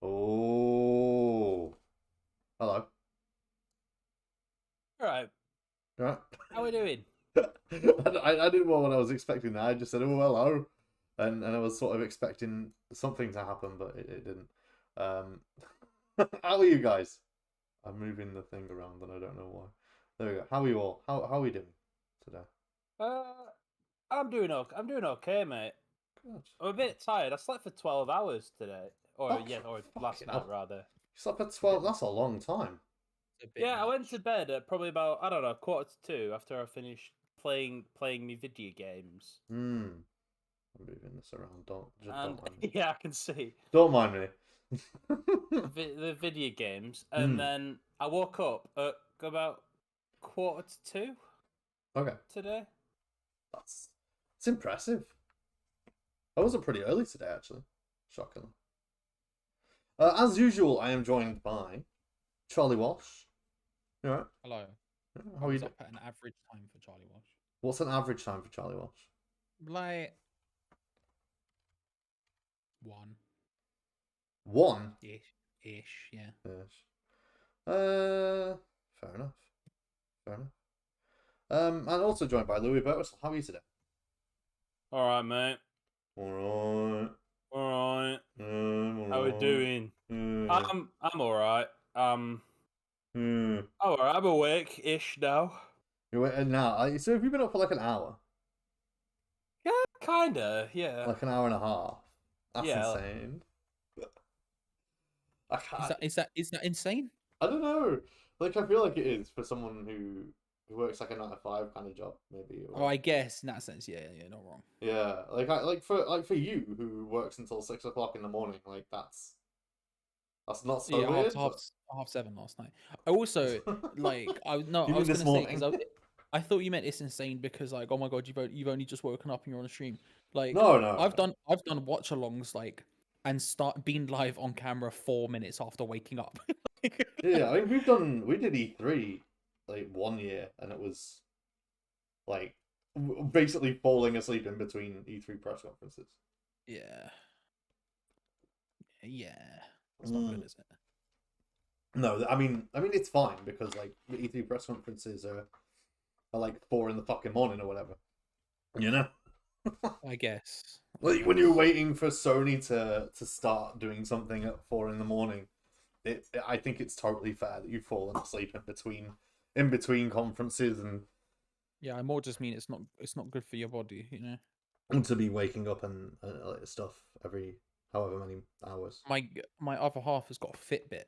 Oh, hello. All right. Right. How are we doing? I didn't know what I was expecting. I just said, "Oh, hello," and I was sort of expecting something to happen, but it didn't. Um, how are you guys? I'm moving the thing around, and I don't know why. There we go. How are you all? How are we doing today? Uh, I'm doing okay. I'm doing okay, mate. Good. I'm a bit tired. I slept for 12 hours today, or Oh, or last fucking night hell. rather. You slept at 12. That's a long time. Yeah, I went to bed at probably about I don't know 1:45 after I finished playing me video games. I'm moving this around. Don't And mind me. yeah, I can see Don't mind me. the video games, and then I woke up at about 1:45 Okay. today. It's impressive. I wasn't pretty early today, actually. Shockingly. As usual, I am joined by Charlie Walsh. You alright? Hello. How I are you was doing? up at an average time for Charlie Walsh. What's an average time for Charlie Walsh? Like 1 One? ish, yeah. Ish. Fair enough. Fair enough. And also joined by Louis Birtwistle. How are you today? All right, mate. Alright. All right. How we Alright. doing? I'm all right. All right. I'm awake-ish now. You're waiting now. So have you been up for like an hour? Yeah, kinda. Yeah. Like an hour and a half? That's Yeah. insane. I can't. Is that insane? I don't know. Like I feel like it is for someone who works like a 9 to 5 kind of job, maybe. Oh, I guess in that sense, yeah, not wrong. Yeah, for you who works until 6 o'clock in the morning, like that's not so Yeah, weird. half 7 last night. I also like I You was mean gonna this say morning? because I thought you meant it's insane because like, oh my god, you've only just woken up and you're on a stream. Like No. I've done watch alongs like and been live on camera 4 minutes after waking up. Yeah, I mean we did E3 like 1 year, and it was like basically falling asleep in between E3 press conferences. Yeah. It's not good, is it? No, I mean it's fine because like the E3 press conferences are like 4 in the fucking morning or whatever. You know? I guess. Like when you're waiting for Sony to start doing something at 4 in the morning, I think it's totally fair that you've fallen asleep in between conferences and Yeah, I more just mean it's not good for your body, you know. to be waking up and stuff every however many hours. My other half has got a Fitbit.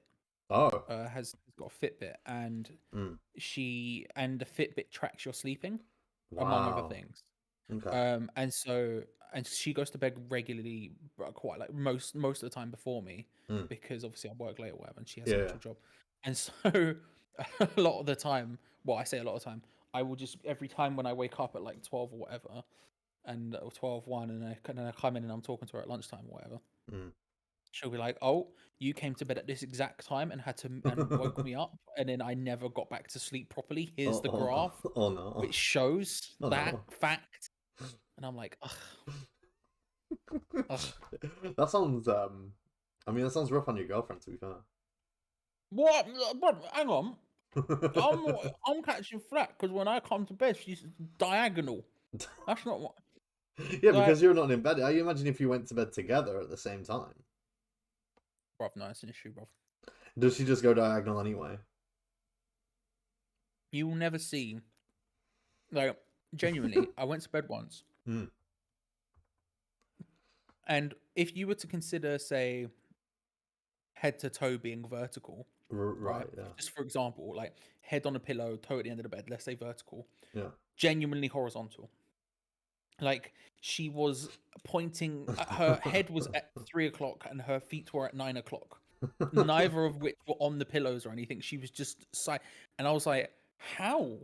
Oh. Has got a Fitbit, and the Fitbit tracks your sleeping, among other things. Okay. And she goes to bed regularly, quite like most of the time before me, because obviously I work late or whatever, and she has an actual job. And so a lot of the time, well, I say a lot of the time, I will just every time when I wake up at like 12 or whatever, and or 12:01, and I come in and I'm talking to her at lunchtime or whatever. She'll be like, "Oh, you came to bed at this exact time and woke me up, and then I never got back to sleep properly. Here's the graph, which shows that fact." And I'm like, ugh. That sounds I mean that sounds rough on your girlfriend, to be fair. What? Hang on. I'm catching flack because when I come to bed, she's diagonal. That's not what. Yeah, because you're not in bed. I imagine if you went to bed together at the same time. Bruv, no, it's an issue, bruv. Does she just go diagonal anyway? You will never see. Like, genuinely, I went to bed once. And if you were to consider, say, head to toe being vertical, right? Yeah. Just for example, like head on a pillow, toe at the end of the bed, let's say vertical. Yeah. Genuinely horizontal. Like she was pointing. Her head was at 3 o'clock and her feet were at 9 o'clock. Neither of which were on the pillows or anything. She was just and I was like, "How?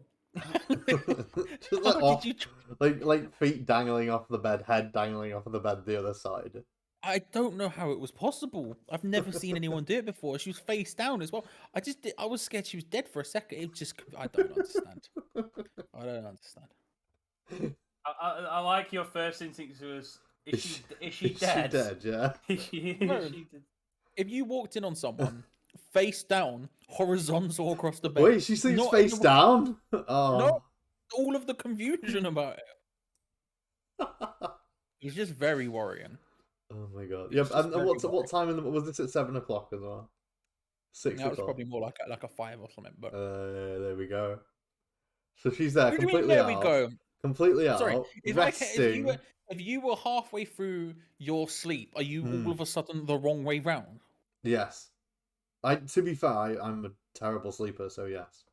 Just like feet dangling off the bed, head dangling off of the bed the other side. I don't know how it was possible. I've never seen anyone do it before. She was face down as well. I was scared she was dead for a second. It just, I don't understand. I don't understand. I like your first instinct was, is she dead? Is she dead? Yeah. if you walked in on someone face down, horizontal across the bed. Wait, she sleeps not face down? No, Oh. all of the confusion about it. It's just very worrying. Oh my god. It's Yep. just And very what worrying. time was this at 7 o'clock as well? 6 That was o'clock. probably more like a 5 or something. But there we go. So she's there what do you mean, completely there out. we go? Completely Sorry, out. if Resting. if you were halfway through your sleep, are you all of a sudden the wrong way round? Yes. To be fair, I'm a terrible sleeper, so yes.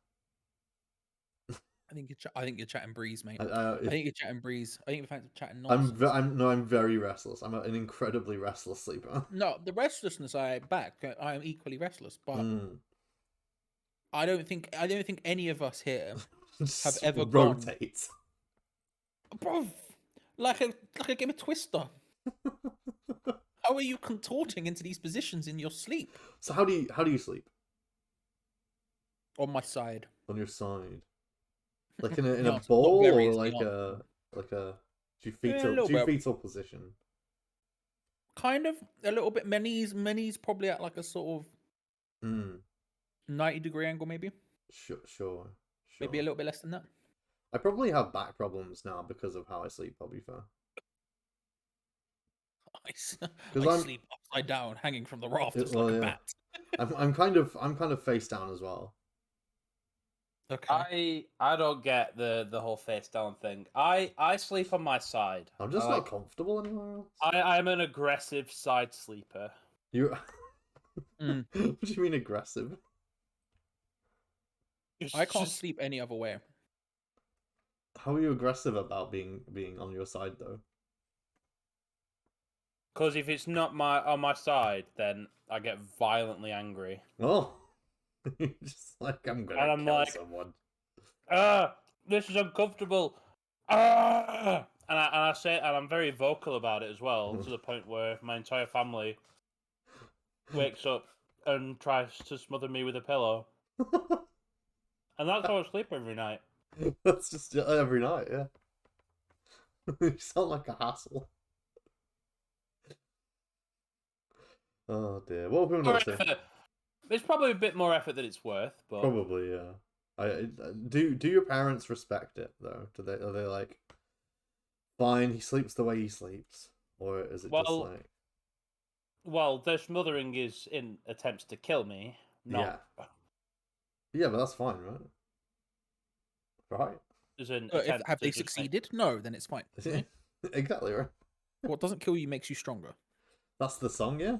I think you're chatting breeze, mate. I think you're chatting breeze. I think you're chatting nonsense. I'm very restless. I'm an incredibly restless sleeper. No, the restlessness I back. I am equally restless, but I don't think any of us here have ever rotate. Bro, like a game of Twister. How are you contorting into these positions in your sleep? So how do you sleep? On my side. On your side. Like in a ball or like a fetal position? Kind of a little bit. Many's probably at like a sort of 90-degree angle, maybe. Sure. Maybe a little bit less than that. I probably have back problems now because of how I sleep. I'll be fair. I sleep upside down, hanging from the rafters like a bat. I'm kind of face down as well. Okay. I don't get the whole face down thing. I sleep on my side. I'm just not comfortable anywhere else. I'm an aggressive side sleeper. You? What do you mean aggressive? I can't sleep any other way. How are you aggressive about being on your side though? Because if it's not on my side, then I get violently angry. Oh, just like I'm gonna kill someone. This is uncomfortable. And I say it, and I'm very vocal about it as well, to the point where my entire family wakes up and tries to smother me with a pillow. And that's how I sleep every night. That's just every night, yeah. You sound like a hassle. Oh dear. What have we not saying? It's probably a bit more effort than it's worth, but probably, yeah. Do your parents respect it though? Are they like, fine, he sleeps the way he sleeps, or is it just like? Well, their smothering is in attempts to kill me. Not... Yeah, but that's fine, right? Right. Have they succeeded? No, then it's fine. Exactly right. What doesn't kill you makes you stronger. That's the song, yeah.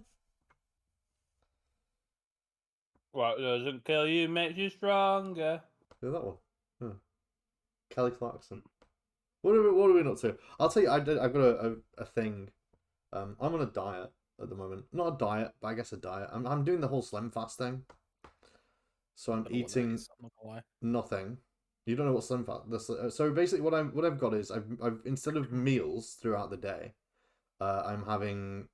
What doesn't kill you makes you stronger. Yeah, that one. Yeah. Kelly Clarkson. What are we not to? I'll tell you, I've got a thing. I'm on a diet at the moment. Not a diet, but I guess a diet. I'm doing the whole Slim Fast thing. So I'm eating nothing. You don't know what Slim Fast? So basically, what I've got is I've instead of meals throughout the day, I'm having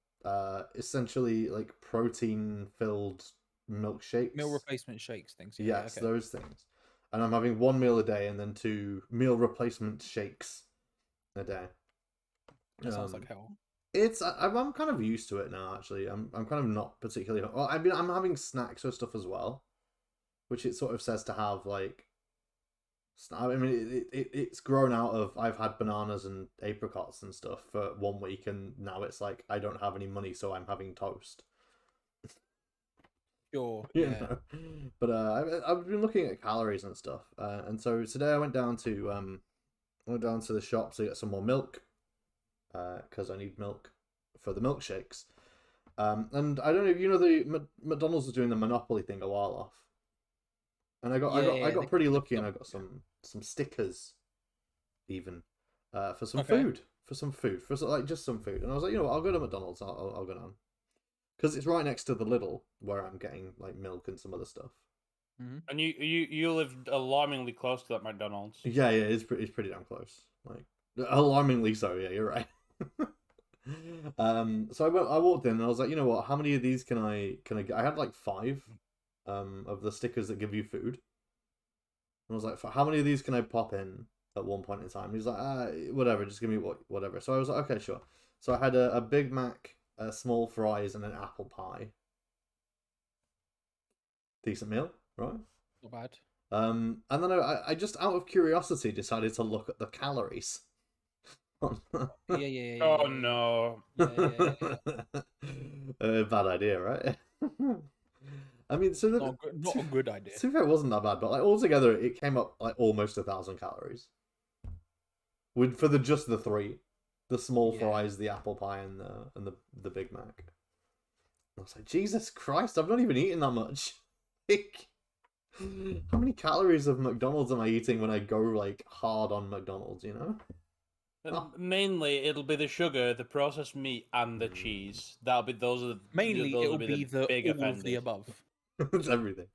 essentially like protein filled milkshakes, meal replacement shakes, things. Yeah, yes, okay. Those things. And I'm having 1 meal a day and then 2 meal replacement shakes a day. That sounds like hell. I'm kind of used to it now. Actually, I'm kind of not particularly. Well, I mean, I'm having snacks or stuff as well, which it sort of says to have like. I mean, it's grown out of I've had bananas and apricots and stuff for 1 week, and now it's like I don't have any money, so I'm having toast. Sure. You know? But I've been looking at calories and stuff, and so today I went down to the shop to get some more milk, because I need milk for the milkshakes. And I don't know if you know the McDonald's was doing the Monopoly thing a while off. And I got pretty lucky, and I got some stickers, even, for some food, just some food. And I was like, you know what, I'll go to McDonald's. I'll go down, because it's right next to the Lidl where I'm getting like milk and some other stuff. Mm-hmm. And you live alarmingly close to that McDonald's. Yeah, it's pretty damn close. Like alarmingly so. Yeah, you're right. So I walked in and I was like, you know what, how many of these can I get? I had like 5. Of the stickers that give you food. And I was like, how many of these can I pop in at one point in time? He's like, whatever, just give me whatever. So I was like, okay, sure. So I had a Big Mac, small fries, and an apple pie. Decent meal, right? Not bad. And then I just out of curiosity decided to look at the calories. Yeah. Oh no. Yeah. Bad idea, right? I mean, so Not a good idea. to be fair, it wasn't that bad, but like altogether, it came up like almost 1,000 calories. With for just the three, the small fries, the apple pie, and the Big Mac. I was like, Jesus Christ, I've not even eaten that much. Like, how many calories of McDonald's am I eating when I go like hard on McDonald's? You know. Mainly, it'll be the sugar, the processed meat, and the cheese. Those are the Mainly, those it'll will be the big all offenders. of the above. It's everything.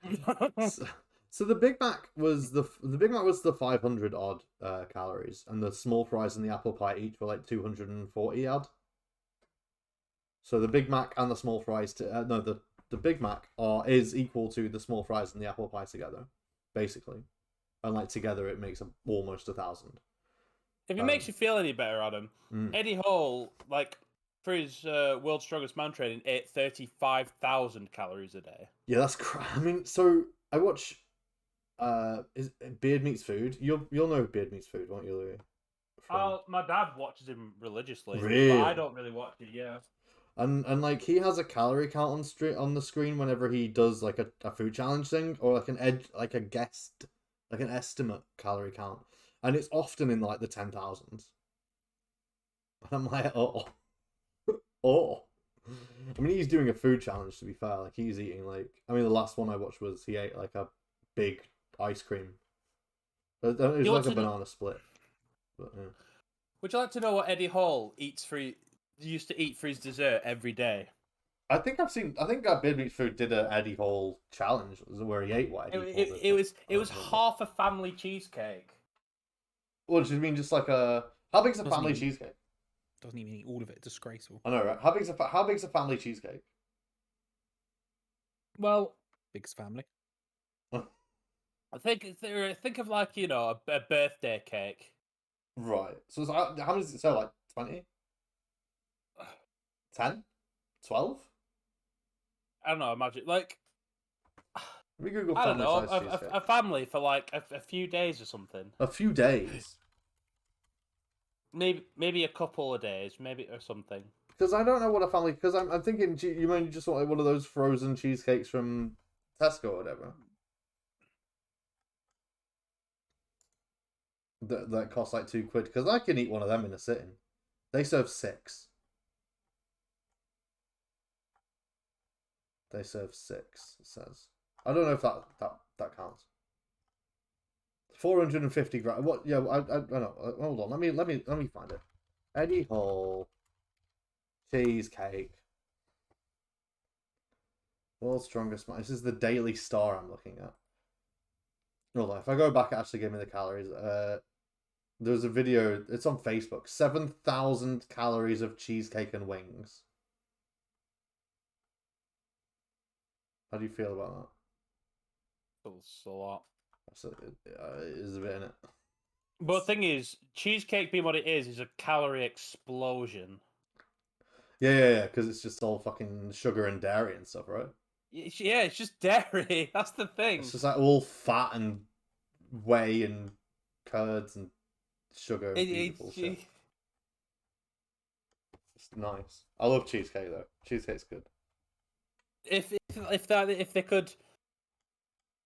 So the Big Mac was the Big Mac was the 500 odd calories, and the small fries and the apple pie each were like 240 odd. So the Big Mac and the small fries the Big Mac is equal to the small fries and the apple pie together, basically, and like together it makes almost 1,000. If it makes you feel any better, Adam, Eddie Hall, like for his World's Strongest Man training, ate 35,000 calories a day. Yeah, that's I mean, so I watch. Is Beard Meets Food? You'll know Beard Meets Food, won't you, Louis? My dad watches him religiously. Really? But I don't really watch it. Yeah. And like he has a calorie count on the screen whenever he does like a food challenge thing or like an estimate calorie count, and it's often in like the 10,000s. And I'm like, oh. I mean, he's doing a food challenge, to be fair. Like he's eating the last one I watched was he ate like a big ice cream. It was like a banana split. But, yeah. Would you like to know what Eddie Hall used to eat for his dessert every day? I think Beard Meats Food did a Eddie Hall challenge where he ate what Eddie Hall did. It was half a family cheesecake. What do you mean? Just like how big's a family cheesecake? Doesn't even eat all of it. Disgraceful. I know, right? How big's a family cheesecake? Well, biggest family. I think of like a birthday cake. Right. So how many does it sell? Like 20? 10? 12? I don't know. Imagine like. Let me Google I don't know. cheesecake. A family for like a few days or something. A few days. Maybe a couple of days, maybe or something. Because I don't know what a family. Because I'm thinking you mean just want like one of those frozen cheesecakes from Tesco or whatever. That costs like £2. Because I can eat one of them in a sitting. They serve 6. They serve 6. It says. I don't know if that counts. 450 grams. What? Yeah, I don't know. Hold on. Let me find it. Eddie Hall cheesecake. World's Strongest Man. This is the Daily Star I'm looking at. Hold on. If I go back, it actually gave me the calories. There's a video. It's on Facebook. 7,000 calories of cheesecake and wings. How do you feel about that? It's a lot. It is a bit in it. But the thing is, cheesecake being what it is a calorie explosion. Yeah, because it's just all fucking sugar and dairy and stuff, right? Yeah, it's just dairy. That's the thing. It's just like all fat and whey and curds and sugar and beautiful shit. It's nice. I love cheesecake though. Cheesecake's good. If they could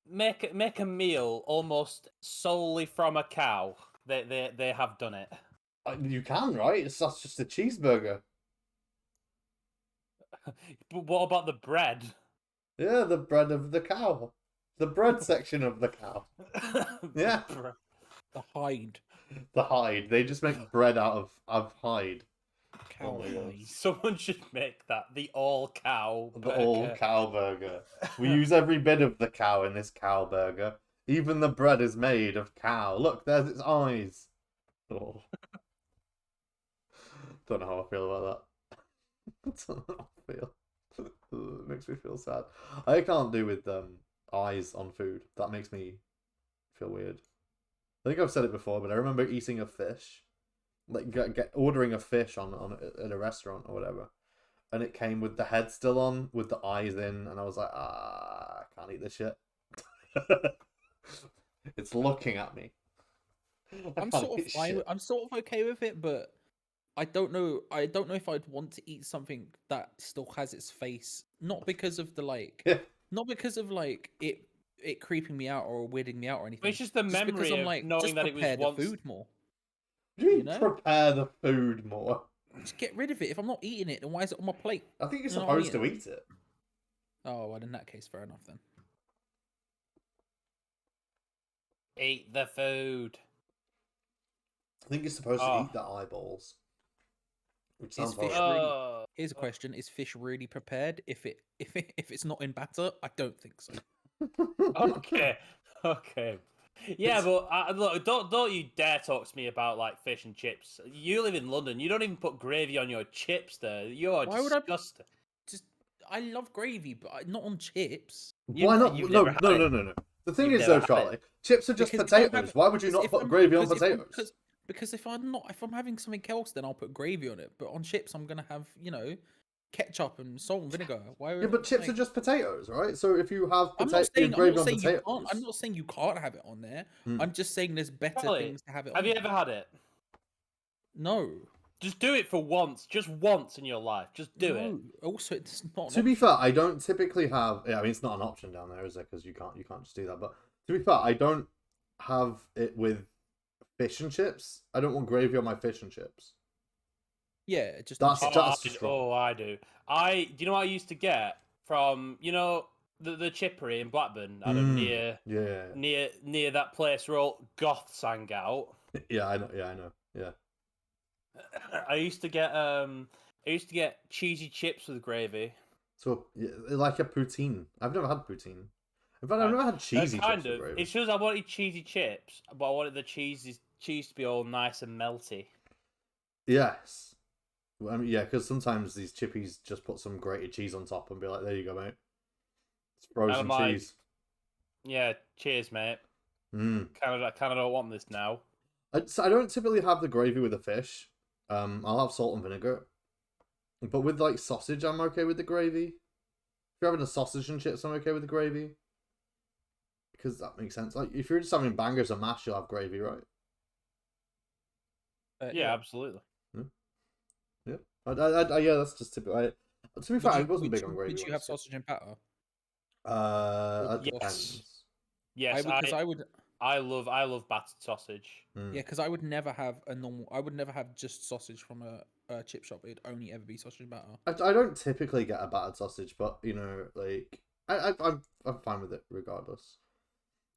make a meal almost solely from a cow, they have done it. You can, right? That's just a cheeseburger. But what about the bread? Yeah, the bread of the cow. The bread section of the cow. Yeah. The hide. The hide. They just make bread out of hide. Cow hide. Someone should make that the all cow burger. The all cow burger. We use every bit of the cow in this cow burger. Even the bread is made of cow. Look, there's its eyes. Oh. Don't know how I feel about that. Don't know how I feel. It makes me feel sad. I can't do with eyes on food. That makes me feel weird. I think I've said it before, but I remember eating a fish, like ordering a fish on at a restaurant or whatever, and it came with the head still on, with the eyes in, and I was like, I can't eat this shit. It's looking at me. I'm sort of fine. I'm sort of okay with it, but I don't know. I don't know if I'd want to eat something that still has its face, not because of the like, not because of like it creeping me out or weirding me out or anything. It's just the memory because I'm of like, knowing just that it was prepare the once. food more. You know? Prepare the food more. Just get rid of it. If I'm not eating it, then why is it on my plate? I think you're supposed to eat it. Oh, well, in that case, fair enough then. Eat the food. I think you're supposed to eat the eyeballs. Which sounds really... Here's a question: is fish really prepared? If it's not in batter, I don't think so. Okay. Yeah, but look, don't you dare talk to me about like fish and chips. You live in London. You don't even put gravy on your chips. There, you're disgusting. I love gravy, but not on chips. Why not? No. The thing is, though, Charlie, chips are just potatoes. Why would you not put gravy on potatoes? Because if I'm having something else, then I'll put gravy on it. But on chips, I'm gonna have ketchup and salt and vinegar. Yeah, but chips are just potatoes, right? So if you have gravy on potatoes, I'm not saying you can't have it on there. I'm just saying there's better things to have it on. Have you ever had it? No. Just do it for once, just once in your life. Just do it. Also, it's not. To be fair, I don't typically have. Yeah, I mean, it's not an option down there, is it? Because you can't just do that. But to be fair, I don't have it with fish and chips. I don't want gravy on my fish and chips. Yeah, just that's I do. Do you know what I used to get from the chippery in Blackburn, Adam, near that place where all goths hang out. Yeah, I know. Yeah. I used to get cheesy chips with gravy. So like a poutine. I've never had poutine. In fact, I've never had cheesy chips with gravy. It's just I wanted cheesy chips, but I wanted the cheese to be all nice and melty. Yes. I mean, yeah, because sometimes these chippies just put some grated cheese on top and be like, "There you go, mate. It's frozen cheese." Yeah, cheers, mate. Kind of don't want this now. I don't typically have the gravy with the fish. I'll have salt and vinegar. But with like sausage, I'm okay with the gravy. If you're having a sausage and chips, I'm okay with the gravy. Because that makes sense. Like if you're just having bangers and mash, you'll have gravy, right? Yeah, absolutely. Yeah. Yeah, that's just typical. To be fair, I wasn't big on gravy. Did you have sausage and batter? That depends. Yes, I love battered sausage. Yeah, because I would never have I would never have just sausage from a chip shop. It'd only ever be sausage and batter. I don't typically get a battered sausage, but like I'm fine with it regardless.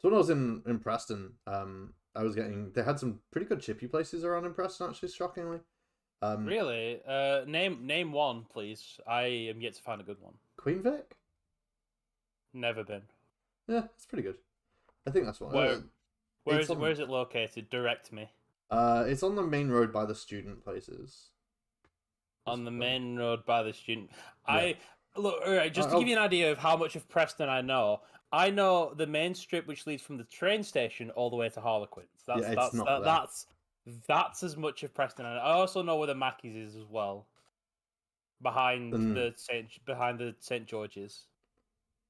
So when I was in Preston, they had some pretty good chippy places around in Preston, actually, shockingly. Really? Name one, please. I am yet to find a good one. Queen Vic? Never been. Yeah, it's pretty good. I think that's one. Where is it located? Direct me. It's on the main road by the student places. On the main road by the student. Yeah. Look, all right, just to give you an idea of how much of Preston I know the main strip which leads from the train station all the way to Harlequins. That's as much of Preston I know. I also know where the Mackey's is as well. Behind the St. George's.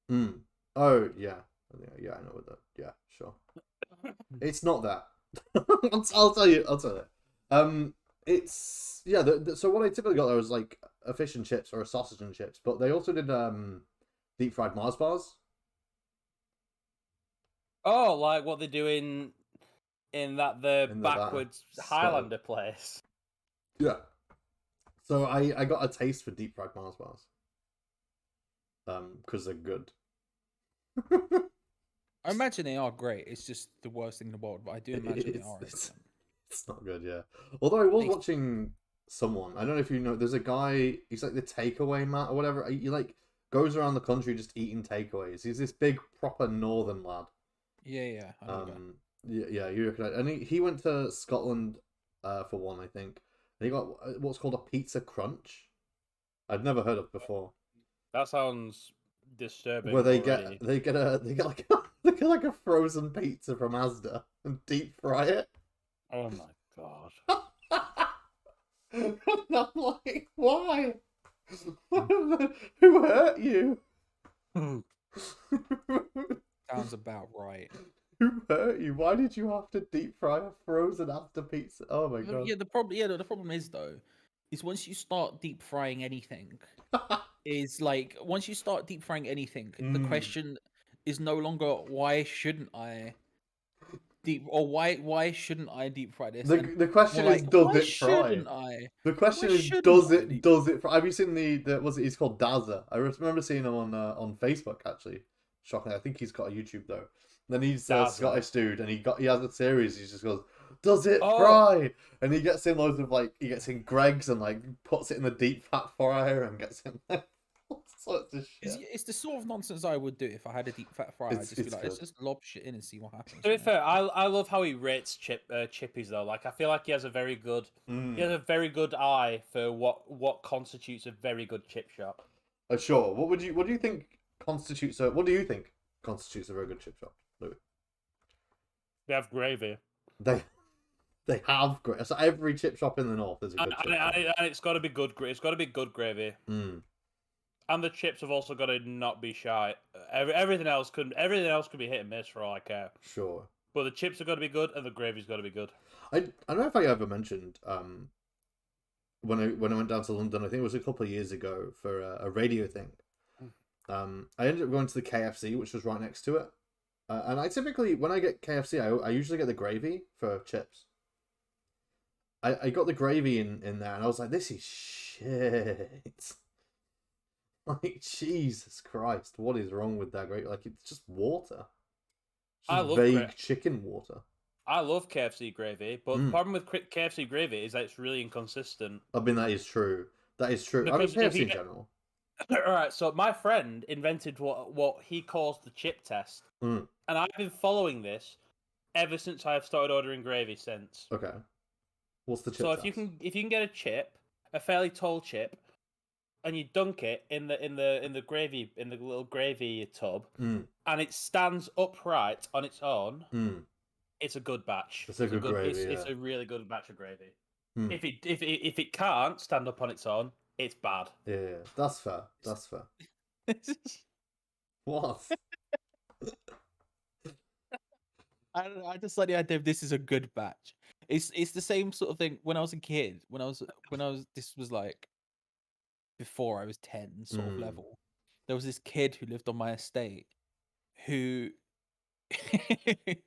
Oh yeah. Yeah, I know what that. Yeah, sure. It's not that. I'll tell you. It's so what I typically got there was like a fish and chips or a sausage and chips, but they also did deep fried Mars bars. Oh, like what they do in the backwards Highlander place. Yeah. So I got a taste for deep fried Mars bars. Because they're good. I imagine they are great. It's just the worst thing in the world, but I do imagine they are. It's not good, yeah. Although I was watching someone, I don't know if you know, there's a guy, he's like the takeaway man or whatever. He like goes around the country just eating takeaways. He's this big proper northern lad. Yeah. Yeah, you recognize. And he went to Scotland for one, I think. And he got what's called a pizza crunch. I'd never heard of before. That sounds disturbing. Where they get like a frozen pizza from Asda and deep fry it. Oh my god. And I'm like, why? Who hurt you? sounds about right. Who hurt you? Why did you have to deep fry a frozen after pizza? Oh my god. Yeah, the problem is though, is once you start deep frying anything, once you start deep frying anything, the question is no longer why shouldn't I why shouldn't I deep fry this? The question more is, like, does why it fry? shouldn't I? The question Why is, shouldn't does I it deep fry? Have you seen the was it? He's called Dazza. I remember seeing him on Facebook actually. Shocking. I think he's got a YouTube though. Then he's a Dazza. Scottish dude, and he has a series. He just goes, "Does it Oh. fry?" And he gets in loads of he gets in Greg's and puts it in the deep fat fryer and gets in all sorts of shit. It's the sort of nonsense I would do if I had a deep fat fryer. I'd just be like, let's good. just lob shit in and see what happens. To be fair, I love how he rates chippies though. Like I feel like he has a very good eye for what constitutes a very good chip shop. Sure. What do you think constitutes a very good chip shop, Louis? They have gravy. They have gravy. So every chip shop in the north is a good chip shop. And it's got to be good. It's got to be good gravy. And the chips have also got to not be shy. Everything else could be hit and miss for all I care. Sure. But the chips have got to be good, and the gravy's got to be good. I don't know if I ever mentioned when I went down to London. I think it was a couple of years ago for a radio thing. I ended up going to the KFC, which was right next to it. And I typically, when I get KFC, I usually get the gravy for chips. I got the gravy in there, and I was like, this is shit. Like, Jesus Christ, what is wrong with that gravy? Like, it's just water. I Just love vague chicken water. I love KFC gravy, but the problem with KFC gravy is that it's really inconsistent. I mean, that is true. That is true. I mean, KFC in general. Alright, so my friend invented what he calls the chip test. And I've been following this ever since I've started ordering gravy since. Okay. What's the chip So test? if you can get a chip, a fairly tall chip, and you dunk it in the gravy, in the little gravy tub, and it stands upright on its own, it's a good batch. It's a good gravy. It's a really good batch of gravy. If it can't stand up on its own, it's bad. Yeah, that's fair. That's fair. What? I just like the idea of this is a good batch. It's the same sort of thing when I was a kid. When I was this was like before I was 10 sort of level. There was this kid who lived on my estate who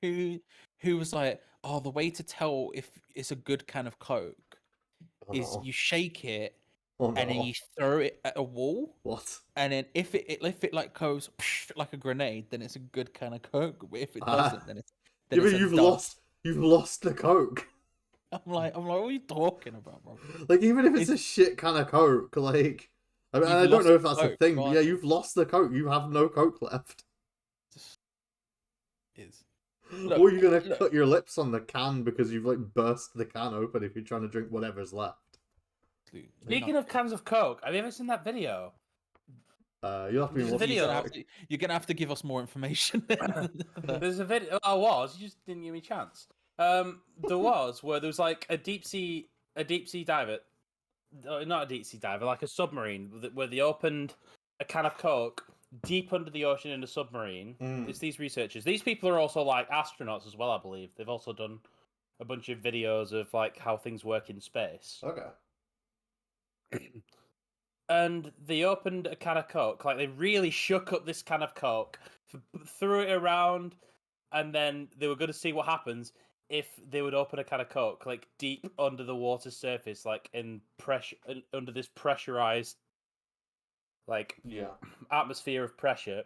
who was like, oh, the way to tell if it's a good can of Coke is you shake it and then you throw it at a wall. What? And then if it like goes like a grenade, then it's a good can of Coke. But if it doesn't, then it's you've lost the Coke. I'm like, what are you talking about, bro? Like, even if it's a shit can of Coke, like, I mean, I don't know if that's a thing, but yeah, you've lost the Coke. You have no Coke left. Or are you gonna cut your lips on the can because you've burst the can open if you're trying to drink whatever's left? Speaking of cans of Coke, have you ever seen that video? You'll have to be watching. You're gonna have to give us more information. There's a video. You just didn't give me a chance. There was where there was like a deep sea diver, not a deep sea diver, like a submarine where they opened a can of Coke deep under the ocean in a submarine. It's these researchers. These people are also like astronauts as well, I believe. They've also done a bunch of videos of like how things work in space. Okay. And they opened a can of Coke. Like, they really shook up this can of Coke, threw it around, and then they were going to see what happens if they would open a can of Coke, like, deep under the water surface, like, under this pressurized, like, atmosphere of pressure.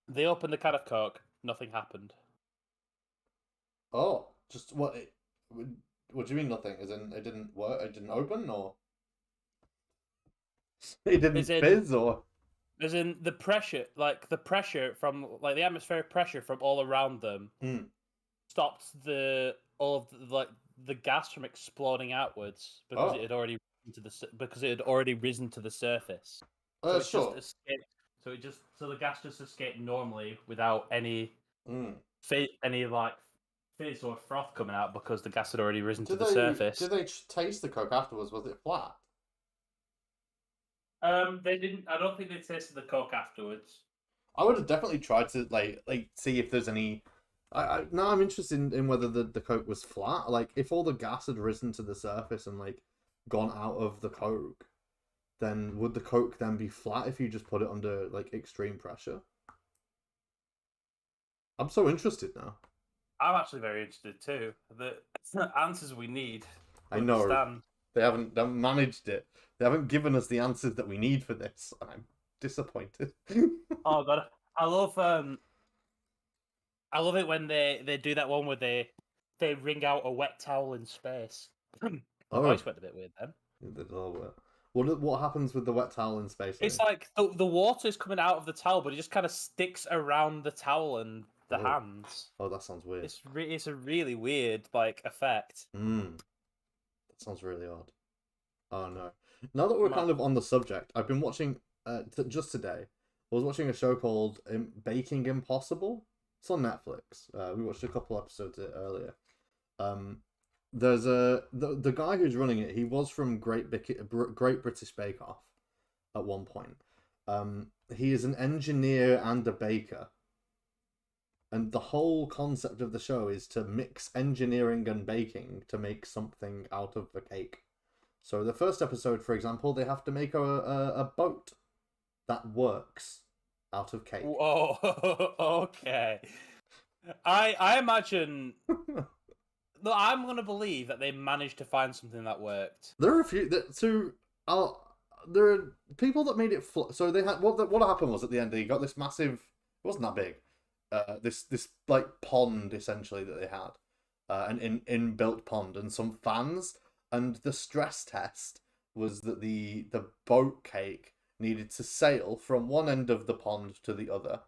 They opened a can of Coke. Nothing happened. Oh, just what? What do you mean nothing? As in, it didn't work? It didn't open, or it didn't fizz, or? As in the pressure from like the atmospheric pressure from all around them stopped all of the gas from exploding outwards because it had already risen to the surface. So the gas just escaped normally without any fizz or froth coming out because the gas had already risen to the surface. Did they taste the Coke afterwards? Was it flat? They didn't. I don't think they tasted the Coke afterwards. I would have definitely tried to like see if there's any. Now I'm interested in whether the Coke was flat. Like, if all the gas had risen to the surface and like gone out of the Coke, then would the Coke then be flat if you just put it under like extreme pressure? I'm so interested now. I'm actually very interested too. The answers we need. I know Understand. they haven't managed it. They haven't given us the answers that we need for this. I'm disappointed. Oh god, I love it when they do that one where they wring out a wet towel in space. My voice went a bit weird then. What happens with the wet towel in space? It's like the water is coming out of the towel, but it just kind of sticks around the towel and the hands. Oh, that sounds weird. It's a really weird like effect. That sounds really odd. Oh no. Now that we're kind of on the subject, I've been watching just today. I was watching a show called Baking Impossible. It's on Netflix. We watched a couple episodes of it earlier. There's the guy who's running it. He was from Great British Bake Off at one point. He is an engineer and a baker. And the whole concept of the show is to mix engineering and baking to make something out of a cake. So the first episode, for example, they have to make a boat that works out of cake. Whoa, okay. I imagine. Look, I'm gonna believe that they managed to find something that worked. There are a few there are people that made it. So they had what happened was at the end they got this massive. It wasn't that big. This like pond essentially that they had, an inbuilt pond and some fans, and the stress test was that the boat cake needed to sail from one end of the pond to the other,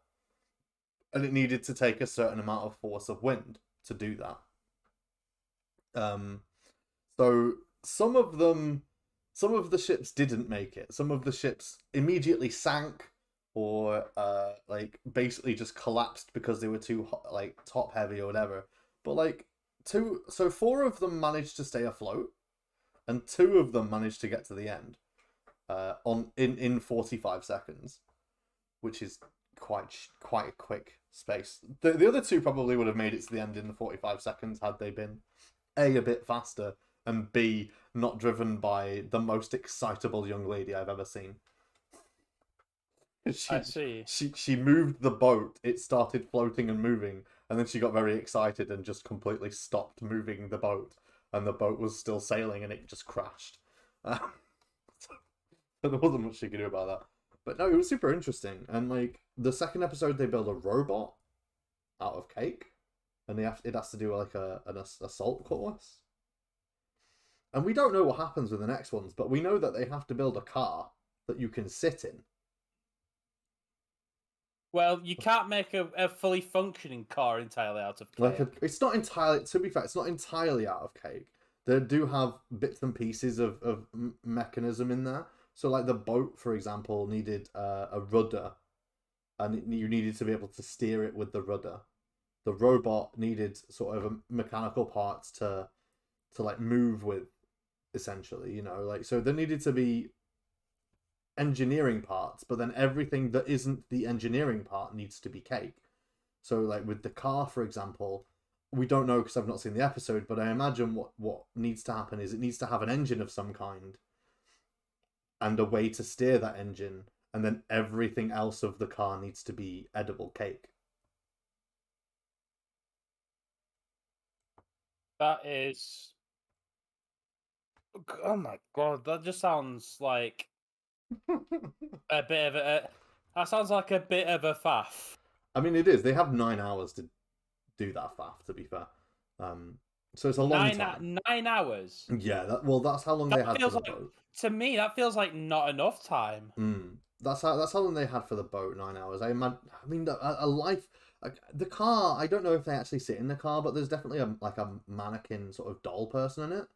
and it needed to take a certain amount of force of wind to do that. So some of the ships didn't make it. Some of the ships immediately sank, or like basically just collapsed because they were too like top heavy or whatever. But like four of them managed to stay afloat, and two of them managed to get to the end in 45 seconds, which is quite a quick space. The other two probably would have made it to the end in the 45 seconds had they been A, bit faster, and B, not driven by the most excitable young lady I've ever seen. I see. She moved the boat, it started floating and moving, and then she got very excited and just completely stopped moving the boat, and the boat was still sailing and it just crashed. So there wasn't much she could do about that. But no, it was super interesting. And like the second episode, they build a robot out of cake, and it has to do like an assault course. And we don't know what happens with the next ones, but we know that they have to build a car that you can sit in. Well, you can't make a fully functioning car entirely out of cake. It's not entirely. To be fair, it's not entirely out of cake. They do have bits and pieces of mechanism in there. So, like the boat, for example, needed a rudder, and you needed to be able to steer it with the rudder. The robot needed sort of mechanical parts to like move with, essentially. You know, like so there needed to be engineering parts, but then everything that isn't the engineering part needs to be cake. So, like with the car, for example, we don't know because I've not seen the episode, but I imagine what needs to happen is it needs to have an engine of some kind and a way to steer that engine, and then everything else of the car needs to be edible cake. That is... Oh my god, that just sounds like a bit of a... That sounds like a bit of a faff. I mean, it is. They have 9 hours to do that faff, to be fair. So it's a long time. 9 hours? Yeah, that's how long they had for the boat. To me, that feels like not enough time. That's how long they had for the boat, 9 hours. I mean, a life... the car, I don't know if they actually sit in the car, but there's definitely a mannequin sort of doll person in it.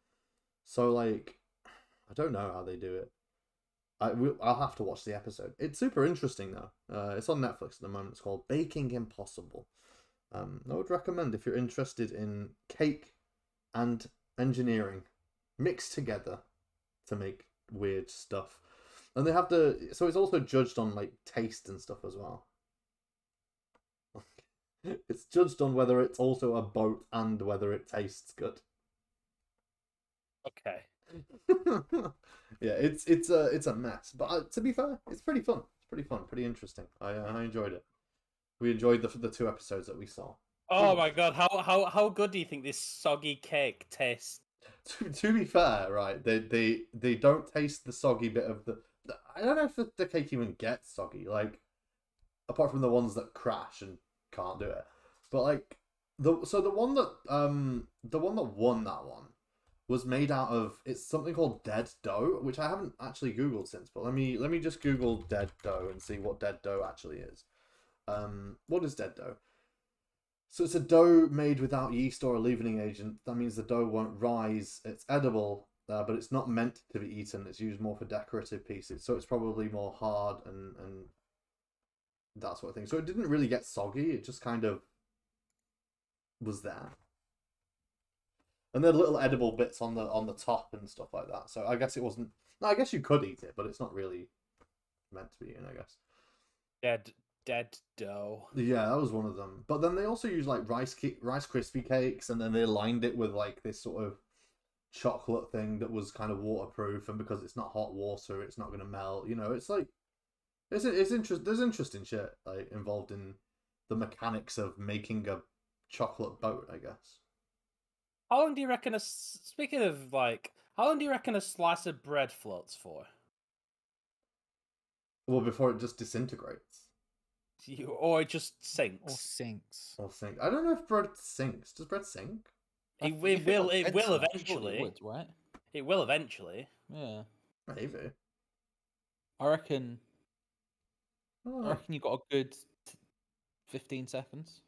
So, like, I don't know how they do it. I'll have to watch the episode. It's super interesting, though. It's on Netflix at the moment. It's called Baking Impossible. I would recommend if you're interested in cake and engineering mixed together to make weird stuff. And they have so it's also judged on, like, taste and stuff as well. It's judged on whether it's also a boat and whether it tastes good. Okay. Yeah, it's a mess, but to be fair, it's pretty fun. It's pretty fun, pretty interesting. I enjoyed it. We enjoyed the 2 episodes that we saw. Oh my god, how good do you think this soggy cake tastes? To be fair, right, they don't taste the soggy bit of the. I don't know if the cake even gets soggy, like apart from the ones that crash and can't do it. But like the one that won that one was made out of, it's something called dead dough, which I haven't actually googled since. But let me just Google dead dough and see what dead dough actually is. What is dead dough? So it's a dough made without yeast or a leavening agent. That means the dough won't rise. It's edible, but it's not meant to be eaten. It's used more for decorative pieces. So it's probably more hard and that sort of thing. So it didn't really get soggy. It just kind of was there. And there are little edible bits on the top and stuff like that. So I guess it wasn't. No, I guess you could eat it, but it's not really meant to be eaten, I guess. Dead dough. Yeah, that was one of them. But then they also used like Rice Krispie cakes, and then they lined it with like this sort of chocolate thing that was kind of waterproof, and because it's not hot water, it's not going to melt. You know, it's like it's interesting. There's interesting shit like involved in the mechanics of making a chocolate boat, I guess. How long do you reckon speaking of like, how long do you reckon a slice of bread floats for? Well, before it just disintegrates. Or it just sinks. Or sinks. Or sink. I don't know if bread sinks. Does bread sink? It will eventually. It would, right? It will eventually. Yeah. Maybe. I reckon Oh, you got a good 15 seconds.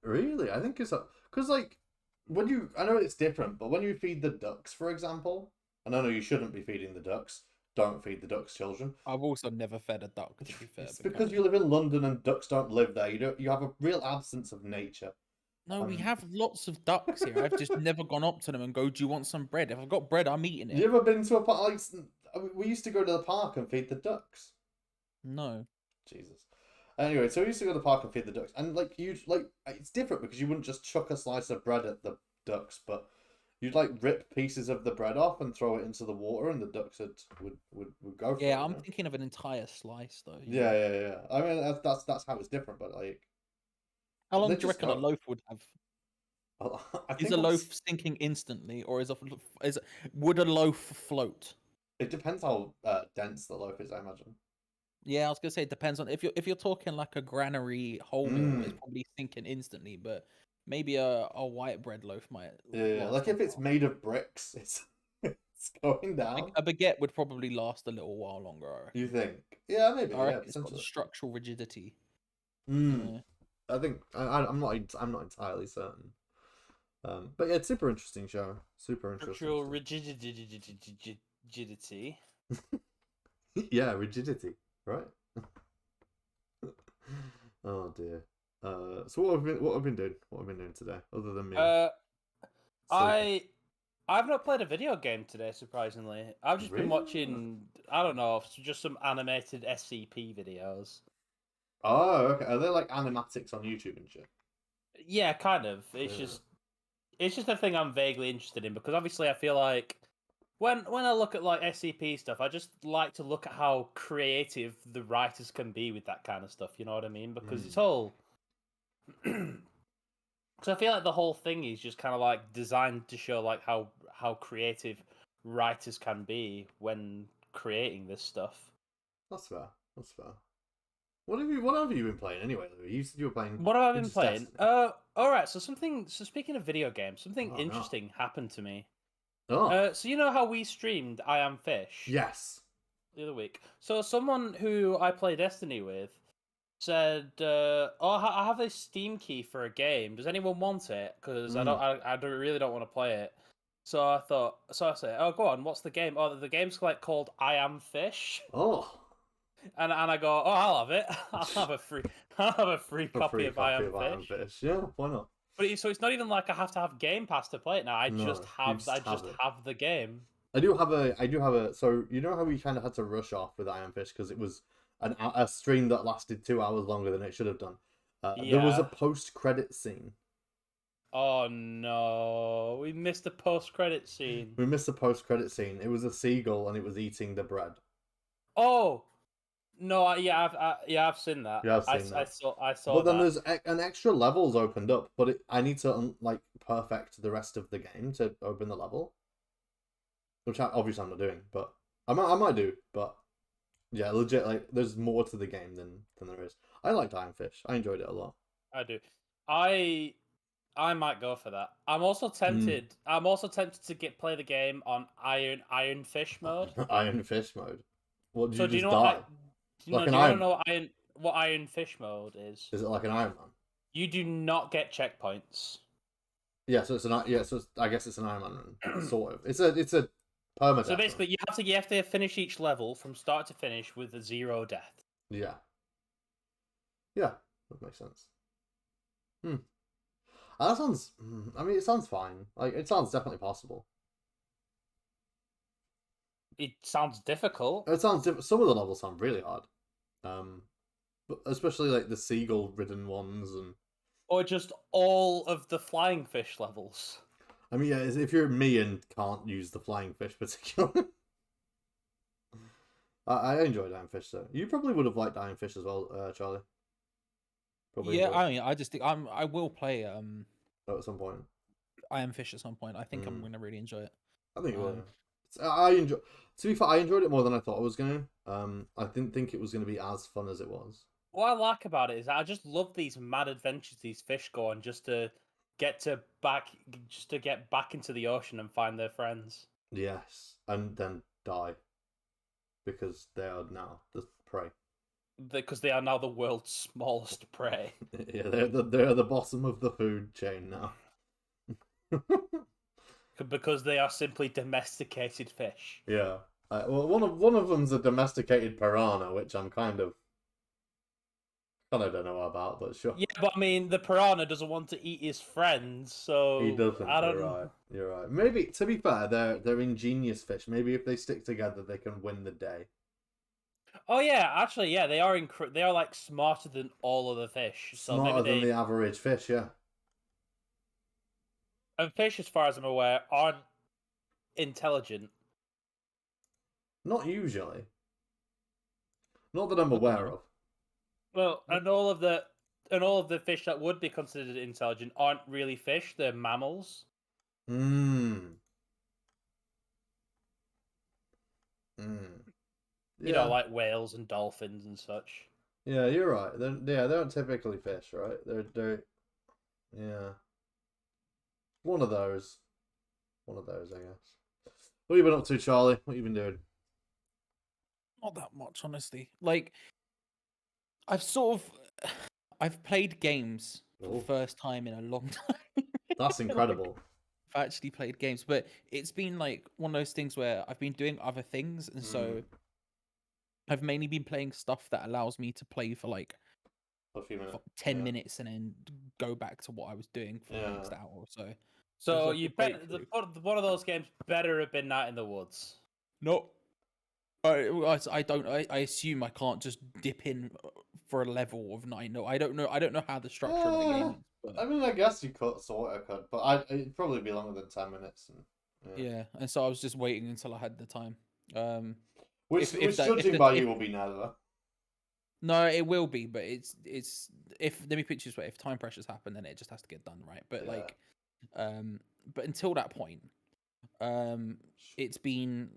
really? I think it's because like when you, I know it's different, but when you feed the ducks, for example, and I know you shouldn't be feeding the ducks. Don't feed the ducks, children. I've also never fed a duck, to be fair. It's because you live in London and ducks don't live there. You have a real absence of nature. No, we have lots of ducks here. I've just never gone up to them and go, "Do you want some bread?" If I've got bread, I'm eating it. You ever been to a park? Like, we used to go to the park and feed the ducks. No. Jesus. Anyway, so we used to go to the park and feed the ducks, and like it's different because you wouldn't just chuck a slice of bread at the ducks, but you'd like rip pieces of the bread off and throw it into the water, and the ducks would go for it. Yeah, I'm thinking of an entire slice though. Yeah. I mean, that's how it's different, but like, how long do you reckon a loaf would have? Is a loaf sinking instantly, or would a loaf float? It depends how dense the loaf is, I imagine. Yeah, I was gonna say it depends on if you're talking like a granary wholemeal, it's probably sinking instantly, but maybe a white bread loaf might. Yeah, like if it's made of bricks, it's going down. Like a baguette would probably last a little while longer. I reckon. You think? Yeah, maybe. I reckon Yeah, it's got structural rigidity. Yeah. I think I'm not entirely certain. But yeah, it's super interesting show. Super interesting. Structural rigidity. Yeah, rigidity. Right. Oh dear. So what have I been doing? What have I been doing today, other than me? I've not played a video game today, surprisingly. I've just been watching, I don't know, just some animated SCP videos. Oh, okay. Are they like animatics on YouTube and shit? Yeah, kind of. It's just a thing I'm vaguely interested in because obviously I feel like when I look at like SCP stuff, I just like to look at how creative the writers can be with that kind of stuff. You know what I mean? Because it's all. Because I feel like the whole thing is just kind of like designed to show like how creative writers can be when creating this stuff. That's fair. What have you been playing anyway, Louis? You said you were playing. What have I been playing? All right. So speaking of video games, something interesting happened to me. Oh. So you know how we streamed I Am Fish? Yes. The other week. So someone who I play Destiny with said, "Oh, I have this Steam key for a game. Does anyone want it? Because I really don't want to play it." So I said, "Oh, go on. What's the game? Oh, the game's like called I Am Fish." Oh. And I go, "Oh, I'll have it. I'll have a free copy of I Am Fish. Yeah, why not? But it's not even like I have to have Game Pass to play it now. I just have the game. I do have a. So you know how we kind of had to rush off with I Am Fish because it was a stream that lasted 2 hours longer than it should have done. There was a Yeah. post-credit scene. Oh no, we missed the post-credit scene. We missed the post-credit scene. It was a seagull and it was eating the bread. Oh no, I've seen that. Yeah, I've seen that. I saw But then that. there's an extra levels opened up, but I need to like perfect the rest of the game to open the level, which obviously I'm not doing, but I might do. But yeah, legit, like there's more to the game than there is. I liked Iron Fish. I enjoyed it a lot. I do. I might go for that. I'm also tempted. I'm also tempted to play the game on Iron Fish mode. Iron Fish mode. What did So you do you just know die? do Like you an want to Iron know what Iron Fish mode is? Is it like an Iron Man? You do not get checkpoints. Yeah, so I guess it's an Iron Man run, sort of. It's a permadeath. So basically, you have to finish each level from start to finish with a 0 death. Yeah. Yeah, that makes sense. That sounds. I mean, it sounds fine. Like, it sounds definitely possible. It sounds difficult. It sounds some of the levels sound really hard. But especially like the seagull-ridden ones and. Or just all of the flying fish levels. I mean, yeah, if you're me and can't use the flying fish particularly. I enjoyed Iron Fish though. You probably would have liked Iron Fish as well, Charlie. Probably yeah, I mean, I just think I will play at some point. Iron Fish at some point. I think I'm gonna really enjoy it. I think you will. I enjoy. To be fair, I enjoyed it more than I thought I was going to. I didn't think it was going to be as fun as it was. What I like about it is I just love these mad adventures these fish go on just to get back into the ocean and find their friends. Yes, and then die because they are now the prey. Because they are now the world's smallest prey. Yeah, they're the bottom of the food chain now. Because they are simply domesticated fish. Yeah. Well, one of them's a domesticated piranha, which I'm kind of don't know about, but sure. Yeah, but I mean, the piranha doesn't want to eat his friends, so he doesn't. I don't. You're right. Maybe to be fair, they're ingenious fish. Maybe if they stick together, they can win the day. Oh yeah, actually, yeah, they are they are like smarter than all other fish. Smarter than the average fish, yeah. And fish, as far as I'm aware, aren't intelligent. Not usually. Not that I'm aware of. Well, and all of the fish that would be considered intelligent aren't really fish; they're mammals. You know, like whales and dolphins and such. Yeah, you're right. They aren't typically fish, right? They're yeah. One of those, I guess. What have you been up to, Charlie? What have you been doing? Not that much, honestly. Like, I've played games for the first time in a long time. That's incredible. I've actually played games, but it's been like one of those things where I've been doing other things, and so I've mainly been playing stuff that allows me to play for like a few minutes, 10 minutes, and then go back to what I was doing for the next hour or so. So you one of those games better have been Night in the Woods. No, I don't. I assume I can't just dip in for a level of 9. No, I don't know. I don't know how the structure of the game is. But... I mean, I guess you could sort of could, but it'd probably be longer than 10 minutes. Yeah, and so I was just waiting until I had the time. Which judging by you will be never. No, it will be, but it's if let me put it this way: if time pressures happen, then it just has to get done, right? But but until that point, it's been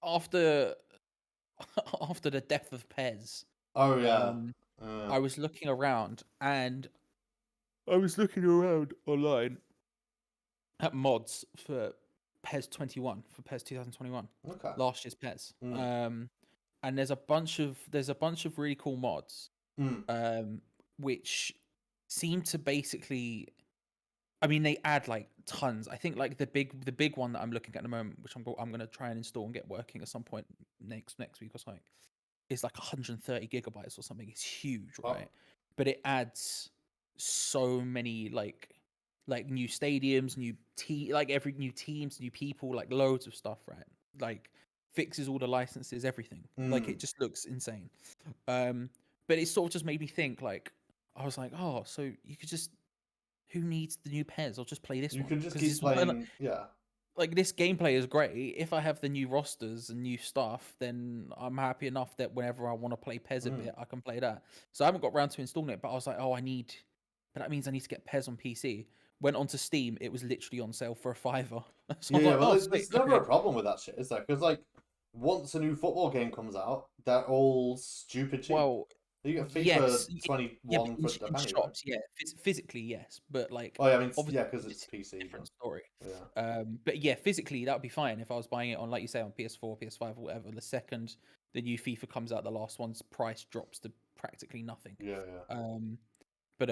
after the death of Pez. Oh yeah. I was looking around and I was looking around online at mods for Pez 21 for Pez 2021. Okay. Last year's Pez. And there's a bunch of really cool mods. Which seem to basically, I mean, they add like tons. I think like the big one that I'm looking at the moment, which I'm gonna try and install and get working at some point next week or something, is like 130 gigabytes or something. It's huge, right? But it adds so many like new stadiums, new every new teams, new people, like loads of stuff, right? Like fixes all the licenses, everything. Like it just looks insane. But it sort of just made me think like, I was like, oh, so you could just, who needs the new Pez? I'll just play this You one. can just 'Cause keep this playing. Yeah. like this gameplay is great. If I have the new rosters and new stuff, then I'm happy enough that whenever I want to play Pez a bit, I can play that. So I haven't got around to installing it, but I was like, oh, but that means I need to get Pez on PC. Went onto Steam, it was literally on sale for $5. So I'm Yeah, like, well, oh, there's sweet, never okay. a problem with that shit, is there? Because like, once a new football game comes out, they're all stupid cheap. Well, You get FIFA yes, yeah, but 21 for a in penny, right? shops, yeah, physically, yes, but like Oh yeah, I mean, obviously yeah, because it's it's a PC, different but story. yeah. But yeah, physically that would be fine if I was buying it on, like you say, on PS4, PS5, or whatever. The second the new FIFA comes out, the last one's price drops to practically nothing. Yeah, yeah. But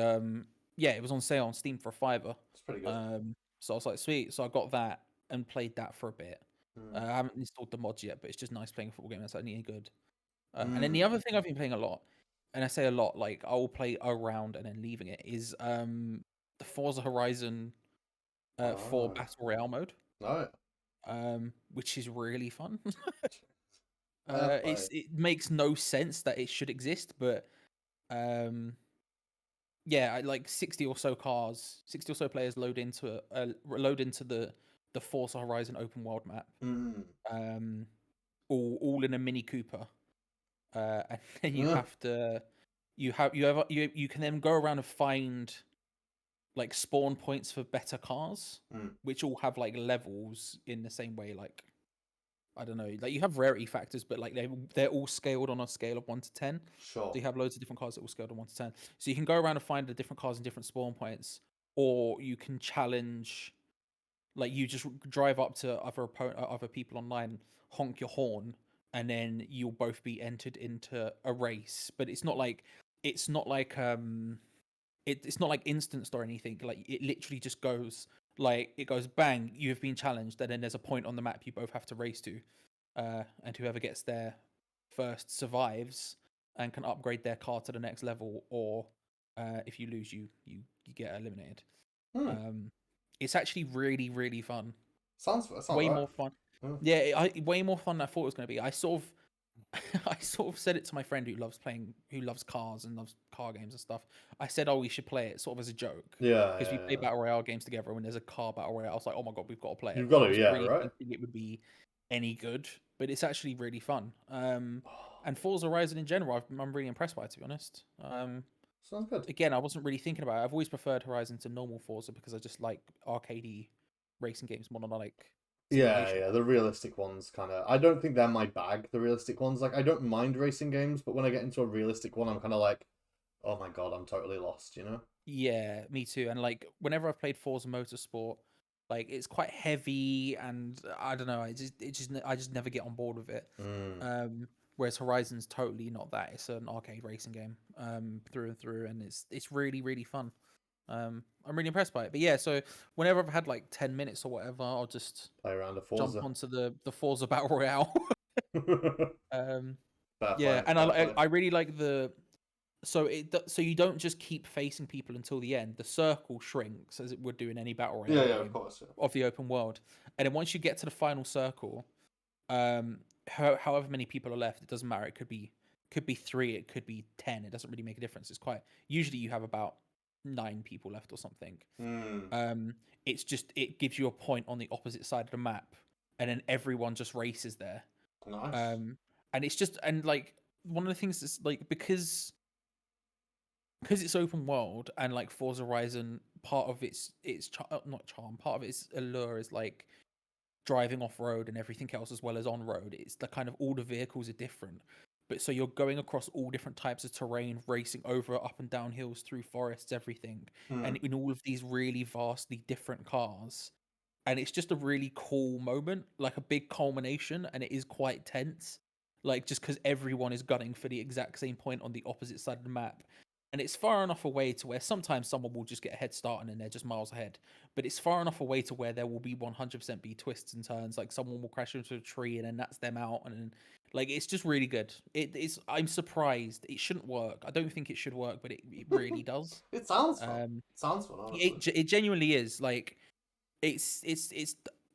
yeah, it was on sale on Steam for $5. It's pretty good. So I was like, sweet. So I got that and played that for a bit. Mm. I haven't installed the mods yet, but it's just nice playing a football game that's only any good. And then Mm. the other thing I've been playing a lot, and I say a lot, like I'll play around and then leaving it, is the Forza Horizon 4 Oh. Battle Royale mode, No. which is really fun. Fair play. It makes no sense that it should exist, but um, yeah, I like 60 or so cars, 60 or so players load into the Forza Horizon open world map, Mm. all in a Mini Cooper, and then you Mm. have to you can then go around and find like spawn points for better cars, Mm. which all have like levels in the same way. Like I don't know, like you have rarity factors, but like they're all scaled on a scale of 1 to 10. So Sure. you have loads of different cars that all scaled on 1 to 10. So you can go around and find the different cars and different spawn points, or you can challenge, like you just drive up to other people online, honk your horn, and then you'll both be entered into a race. But it's not like it's not like instanced or anything. Like it literally just goes, like it goes bang, you have been challenged, and then there's a point on the map you both have to race to, and whoever gets there first survives and can upgrade their car to the next level, or if you lose, you get eliminated. Mm. Um, it's actually really really fun. Sounds Way right. more fun. Mm. Yeah, way more fun than I thought it was going to be. I sort of I sort of said it to my friend who loves cars and loves car games and stuff. I said, "Oh, we should play it," sort of as a joke, Yeah, because we yeah, play yeah. battle royale games together. When there's a car battle royale, I was like, "Oh my god, we've got to play it." You've But got I to, wasn't yeah, really right. thinking it would be any good. But it's actually really fun. And Forza Horizon in general, I'm really impressed by it, to be honest. Sounds good. Again, I wasn't really thinking about it. I've always preferred Horizon to normal Forza because I just like arcadey racing games more than I like Yeah, simulation. yeah, the realistic ones kind of. I don't think they're my bag, the realistic ones. Like, I don't mind racing games, but when I get into a realistic one, I'm kind of like, oh my god, I'm totally lost, you know? Yeah, me too. And like whenever I've played Forza Motorsport, like it's quite heavy, and I don't know. I just never get on board with it. Mm. Whereas Horizon's totally not that. It's an arcade racing game, through and through, and it's really really fun. I'm really impressed by it. But yeah, so whenever I've had like 10 minutes or whatever, I'll just Play around a jump Forza. onto the Forza Battle Royale. um, Fair yeah, play, and fair play. I really like so you don't just keep facing people until the end. The circle shrinks as it would do in any battle Yeah, royale yeah, of game course. Yeah. of the open world, and then once you get to the final circle, however many people are left, it doesn't matter. It could be 3, it could be 10. It doesn't really make a difference. It's quite usually you have about 9 people left or something. Mm. It's just it gives you a point on the opposite side of the map, and then everyone just races there. Nice. And it's just, and like one of the things is like because it's open world, and like Forza Horizon, part of not charm, part of its allure is like driving off road and everything else as well as on road. It's the kind of, all the vehicles are different, but so you're going across all different types of terrain, racing over up and down hills, through forests, everything, and Mm. in all of these really vastly different cars. And it's just a really cool moment, like a big culmination, and it is quite tense, like just because everyone is gunning for the exact same point on the opposite side of the map, and it's far enough away to where sometimes someone will just get a head start and then they're just miles ahead, but it's far enough away to where there will be 100% be twists and turns, like someone will crash into a tree and then that's them out, and then, like it's just really good. I'm surprised. It shouldn't work. I don't think it should work, but it really does. It sounds fun. um It sounds fun, honestly. it genuinely is. Like it's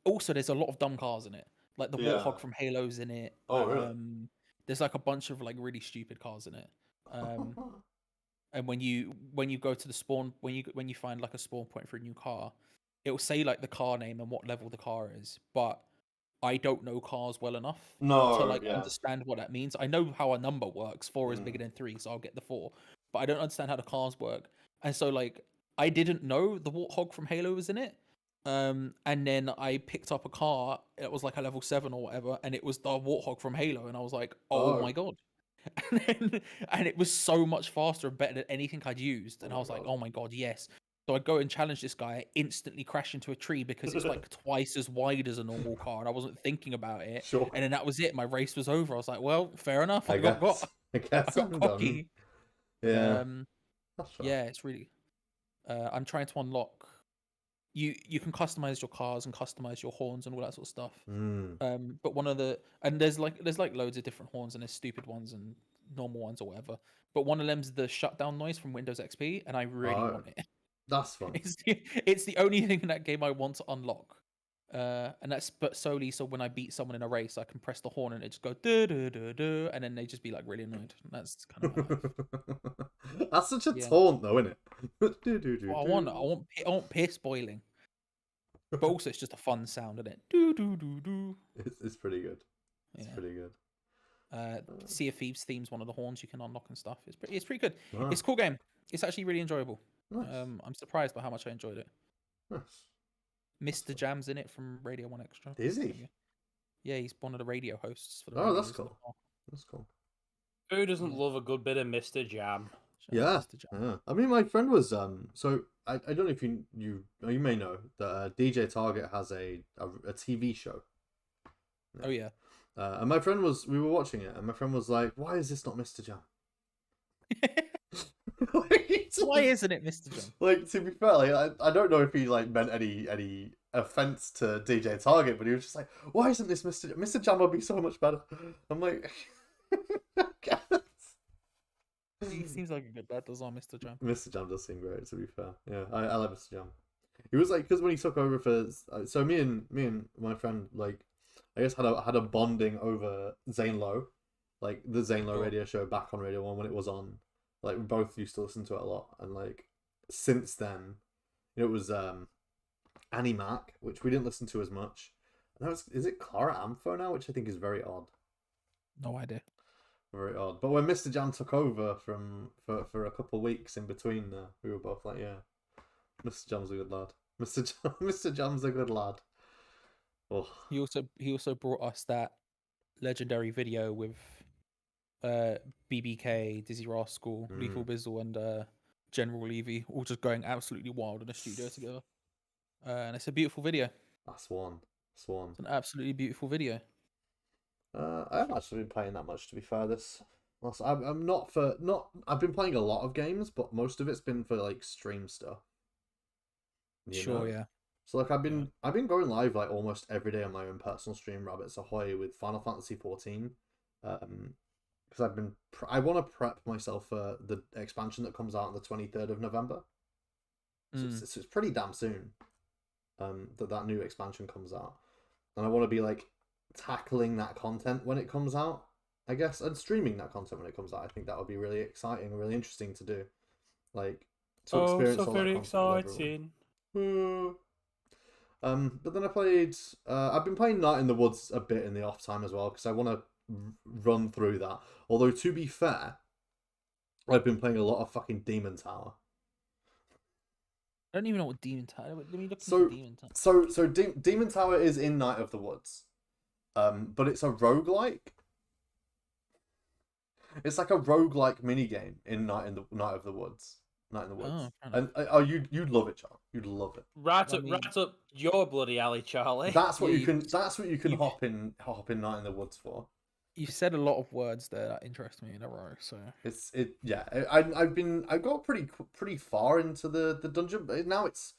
also, there's a lot of dumb cars in it. Like the Yeah. Warthog from Halo's in it. Oh, really? There's like a bunch of like really stupid cars in it. Um and when you go to the spawn, when you find like a spawn point for a new car, it will say like the car name and what level the car is. But I don't know cars well enough to No, like yeah. understand what that means. I know how a number works. 4 is bigger than 3, so I'll get the 4. But I don't understand how the cars work. And so like I didn't know the Warthog from Halo was in it. And then I picked up a car. It was like a level 7 or whatever, and it was the Warthog from Halo, and I was like, "Oh my Oh, god!" And it was so much faster and better than anything I'd used. oh And I my was like, god. "Oh my god, yes!" So I'd go and challenge this guy, instantly crash into a tree because it's like twice as wide as a normal car, and I wasn't thinking about it. Sure. And then that was it. My race was over. I was like, "Well, fair enough. I guess. I I guess got I'm done. cocky." Yeah. Um, That's right. yeah, it's really. I'm trying to unlock. You can customize your cars and customize your horns and all that sort of stuff. But one of the and there's like loads of different horns, and there's stupid ones and normal ones or whatever. But one of them's the shutdown noise from Windows XP, and I really Oh, want it. that's fun. It's the only thing in that game I want to unlock. And that's but solely so when I beat someone in a race, I can press the horn and it just go do do do do, and then they just be like really annoyed. That's kind of my life. That's such a Yeah. taunt, though, isn't it? Well, I want piss boiling, but also it's just a fun sound, isn't it? Do do do do. It's pretty good. It's Yeah. pretty good. Sea of Thieves themes one of the horns you can unlock and stuff. It's pretty good. Wow. It's a cool game. It's actually really enjoyable. Nice. I'm surprised by how much I enjoyed it. Nice. Mr. Jam's in it from Radio 1 Extra. Is he? Yeah, he's one of the radio hosts for the Oh, that's radios. cool. That's cool. Who doesn't love a good bit of Mr. Jam? Shout out Yeah. Mr. Jam. Yeah. I mean, my friend was so I don't know if you may know that DJ Target has a TV show. Oh yeah. And my friend we were watching it, and my friend was like, "Why is this not Mr. Jam?" Why isn't it Mr. Jam? Like, to be fair, like, I don't know if he like meant any offense to DJ Target, but he was just like, "Why isn't this Mr. Jam would be so much better?" I'm like, I guess. He seems like a good lad, does our Mr. Jam. Mr. Jam does seem great, to be fair. Yeah, I like Mr. Jam. He was like, because when he took over for, so me and my friend, like, I guess had a bonding over Zane Lowe, like the Zane Lowe radio show back on Radio 1 when it was on. Like, we both used to listen to it a lot, and like since then, it was Annie Mac, which we didn't listen to as much. And is it Clara Amfo now, which I think is very odd. No idea. Very odd. But when Mr. Jam took over for a couple of weeks in between, we were both like, yeah, Mr. Jam's a good lad. Mr. Jam's a good lad. Oh. He also brought us that legendary video with BBK, Dizzy Rascal, Lethal Bizzle, and General Levy all just going absolutely wild in the studio together. And it's a beautiful video. That's one. It's an absolutely beautiful video. I haven't actually been playing that much, to be fair. I've been playing a lot of games, but most of it's been for like stream stuff. Sure, yeah. So like I've been going live like almost every day on my own personal stream, Rabbits Ahoy, with Final Fantasy 14. Because I want to prep myself for the expansion that comes out on the 23rd of November. So it's pretty damn soon. That new expansion comes out, and I want to be like tackling that content when it comes out, I guess, and streaming that content when it comes out. I think that would be really exciting and really interesting to do, like to experience all very that content exciting. But then I've been playing Night in the Woods a bit in the off time as well, because I want to run through that. Although, to be fair, I've been playing a lot of fucking Demon Tower. I don't even know what Demon Tower. Let me look into Demon Tower. So Demon Tower is in Night of the Woods, but it's a roguelike. It's like a roguelike minigame in Night of the Woods. Oh, and you'd love it, Charlie. You'd love it. Right up your bloody alley, Charlie. That's what you can hop in Night in the Woods for. You've said a lot of words there that interest me in a row. So I've got pretty far into the dungeon, but now it's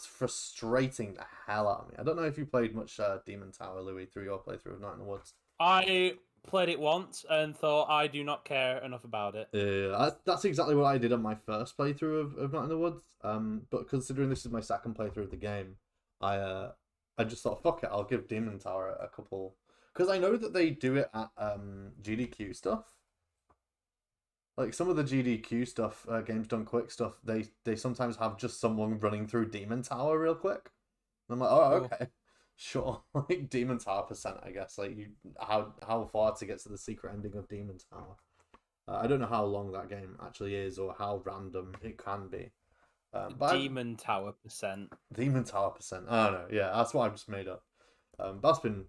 frustrating the hell out of me. I don't know if you played much Demon Tower, Louis, through your playthrough of Night in the Woods. I played it once and thought I do not care enough about it. Yeah, that's exactly what I did on my first playthrough of Night in the Woods. But considering this is my second playthrough of the game, I just thought, fuck it, I'll give Demon Tower a couple. Because I know that they do it at GDQ stuff. like some of the GDQ stuff, Games Done Quick stuff, they sometimes have just someone running through Demon Tower real quick. And I'm like, oh, Sure. okay, sure. Like Demon Tower percent, I guess. Like how far to get to the secret ending of Demon Tower. I don't know how long that game actually is or how random it can be. But Demon Tower percent. Demon Tower percent. I don't know. Yeah, that's what I've just made up. That's been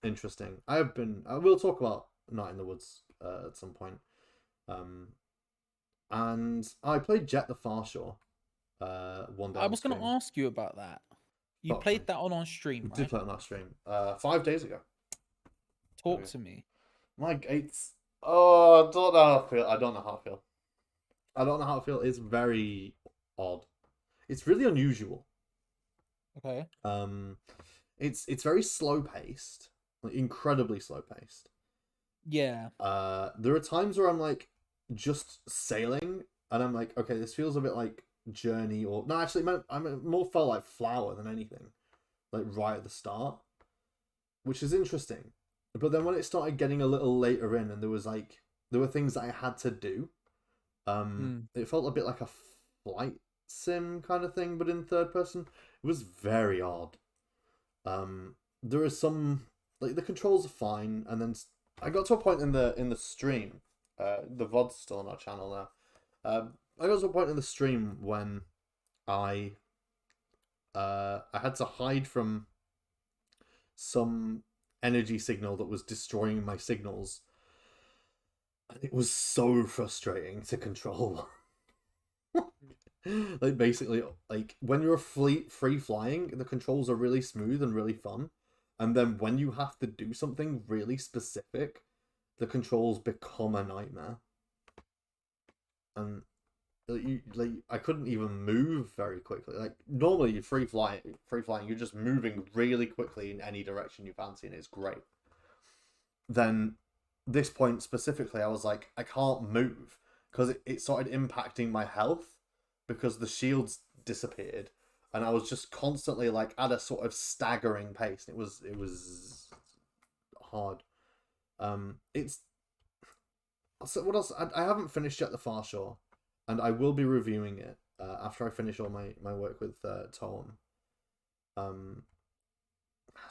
interesting. I will talk about Night in the Woods at some point. And I played Jet the Far Shore one day. I was going to ask you about that. You played that on stream, right? Did play it on our stream 5 days ago. Talk to me. Mike, it's I don't know how I feel. I don't know how I feel. I don't know how I feel. It's very odd. It's really unusual. Okay. It's very slow paced, like incredibly slow paced. Yeah. There are times where I'm like just sailing, and I'm like, okay, this feels a bit like Journey, or no, actually, I'm more felt like Flower than anything, like right at the start, which is interesting. But then when it started getting a little later in, and there were things that I had to do, it felt a bit like a flight sim kind of thing, but in third person. It was very odd. There is some like the controls are fine, and then I got to a point in the stream. The VOD's still on our channel now. I got to a point in the stream when I had to hide from some energy signal that was destroying my signals, and it was so frustrating to control. Like basically, like when you're free flying, the controls are really smooth and really fun, and then when you have to do something really specific, the controls become a nightmare. And I couldn't even move very quickly. Like normally, you're free flying, you're just moving really quickly in any direction you fancy, and it's great. Then this point specifically, I was like, I can't move because it started impacting my health because the shields disappeared, and I was just constantly like at a sort of staggering pace. It was hard. It's so what else? I haven't finished yet the Far Shore, and I will be reviewing it after I finish all my work with Toem.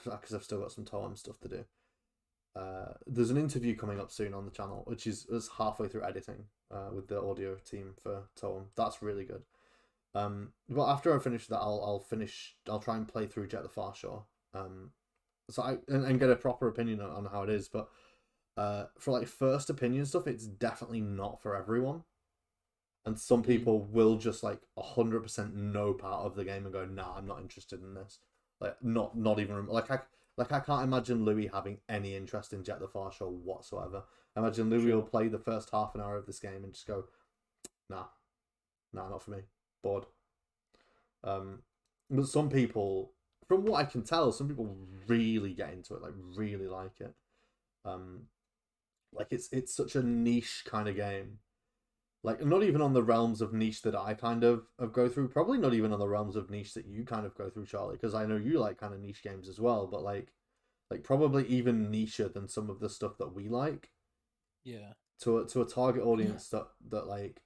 Because I've still got some Toem stuff to do. There's an interview coming up soon on the channel, which is halfway through editing with the audio team for Toem. That's really good. But after I finish that, I'll try and play through Jet the Far Shore. So and get a proper opinion on how it is. But for like first opinion stuff, it's definitely not for everyone. And some people will just like 100% no part of the game and go, nah, I'm not interested in this. Like not even like I can't imagine Louis having any interest in Jet the Far Shore whatsoever. I imagine Louis will play the first half an hour of this game and just go, nah, not for me. Bored. But some people, from what I can tell, some people really get into it, like really like it. Like it's such a niche kind of game. Like not even on the realms of niche that I kind of go through. Probably not even on the realms of niche that you kind of go through, Charlie, because I know you like kind of niche games as well. But like probably even nicher than some of the stuff that we like. Yeah. To a target audience that like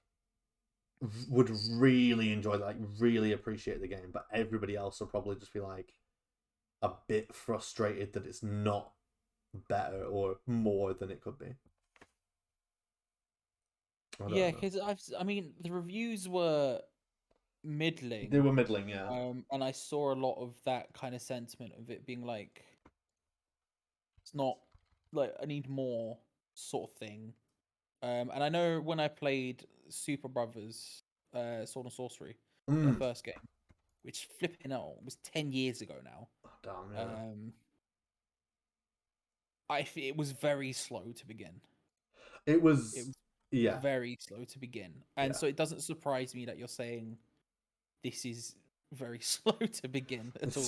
would really enjoy that, like really appreciate the game, but everybody else will probably just be like a bit frustrated that it's not better or more than it could be. Yeah, because I mean, the reviews were middling. They were middling, yeah. And I saw a lot of that kind of sentiment of it being like, it's not like I need more sort of thing. And I know when I played Super Brothers, Sword and Sorcery, the first game, which flipping out was 10 years ago now. Oh, damn, yeah. It was very slow to begin. It was yeah, very slow to begin, and so it doesn't surprise me that you're saying this is very slow to begin at all.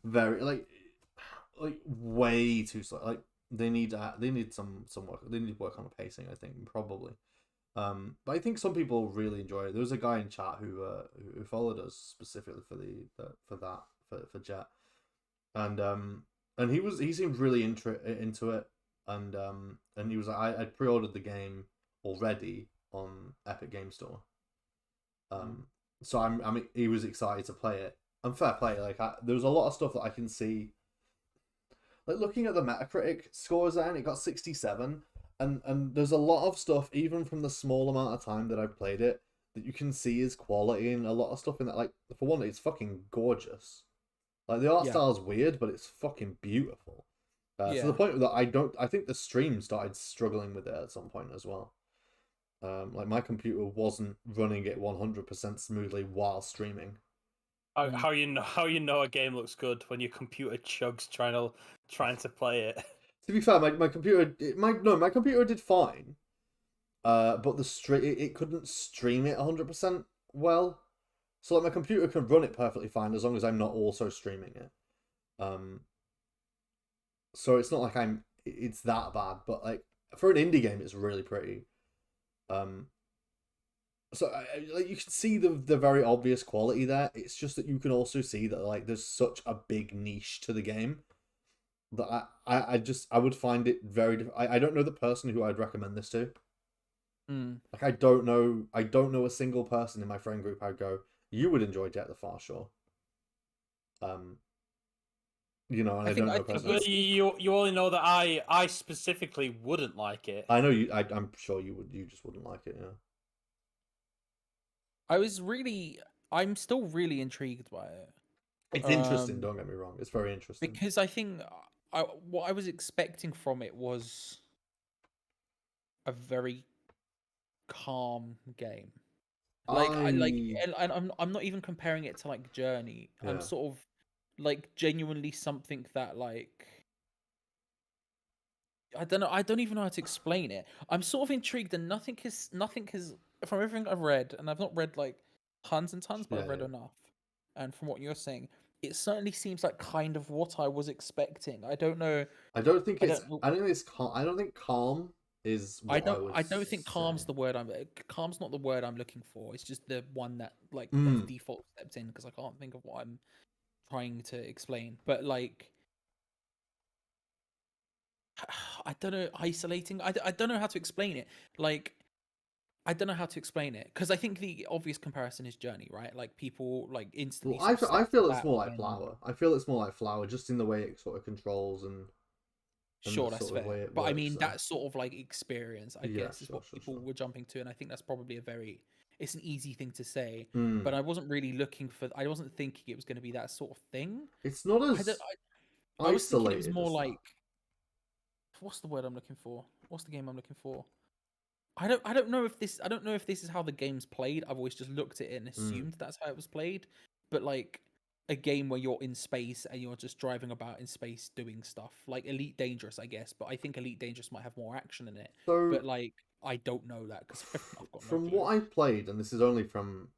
Very like way too slow. Like they need some work. They need to work on the pacing, I think, probably. But I think some people really enjoy it. There was a guy in chat who followed us specifically for Jet, and he seemed really into it, and he was like, I pre-ordered the game already on Epic Game Store. So I mean, he was excited to play it. And fair play, like there was a lot of stuff that I can see. Like looking at the Metacritic scores, there, and it got 67, and there's a lot of stuff even from the small amount of time that I've played it that you can see is quality, and a lot of stuff in that. Like for one, it's fucking gorgeous. Like the art style is weird, but it's fucking beautiful. To the point that I think the stream started struggling with it at some point as well. Like my computer wasn't running it 100% smoothly while streaming. How you know a game looks good when your computer chugs trying to play it. To be fair, my computer my computer did fine. But it couldn't stream it 100% well. So like my computer can run it perfectly fine as long as I'm not also streaming it. So it's not like it's that bad, but like for an indie game, it's really pretty. So like you can see the very obvious quality there. It's just that you can also see that like there's such a big niche to the game that I would find it very I don't know the person who I'd recommend this to. Like I don't know a single person in my friend group I'd go, you would enjoy Jet the Far Shore. You know, and I don't know personally. You only know that I specifically wouldn't like it. I know you. I'm sure you would. You just wouldn't like it. Yeah. I'm still really intrigued by it. It's interesting. Don't get me wrong. It's very interesting because I think what I was expecting from it was a very calm game. Like I'm not even comparing it to like Journey. Yeah. I'm sort of like genuinely something that like I don't even know how to explain it. I'm sort of intrigued, and nothing has from everything I've read, and I've not read like tons and tons, but I've read enough. And from what you're saying, it certainly seems like kind of what I was expecting. I don't know. I don't think it's calm. I don't think calm is what I don't think calm's the word calm's not the word I'm looking for. It's just the one that like that's default stepped in because I can't think of what I'm trying to explain. But like I don't know, isolating. I don't know how to explain it. Like I don't know how to explain it because I think the obvious comparison is Journey, right? Like people like instantly. Well, I feel it's more like Flower. I feel it's more like Flower, just in the way it sort of controls and sure, that's fair. But I mean, that sort of like experience, I guess, is what people were jumping to, and I think that's probably it's an easy thing to say. But I wasn't really looking for. I wasn't thinking it was going to be that sort of thing. It's not as. I was thinking it was more like. What's the word I'm looking for? What's the game I'm looking for? I don't know if this is how the game's played. I've always just looked at it and assumed that's how it was played. But like a game where you're in space and you're just driving about in space doing stuff, like Elite Dangerous, I guess. But I think Elite Dangerous might have more action in it. So, but like I don't know that because from what I've played, and this is only from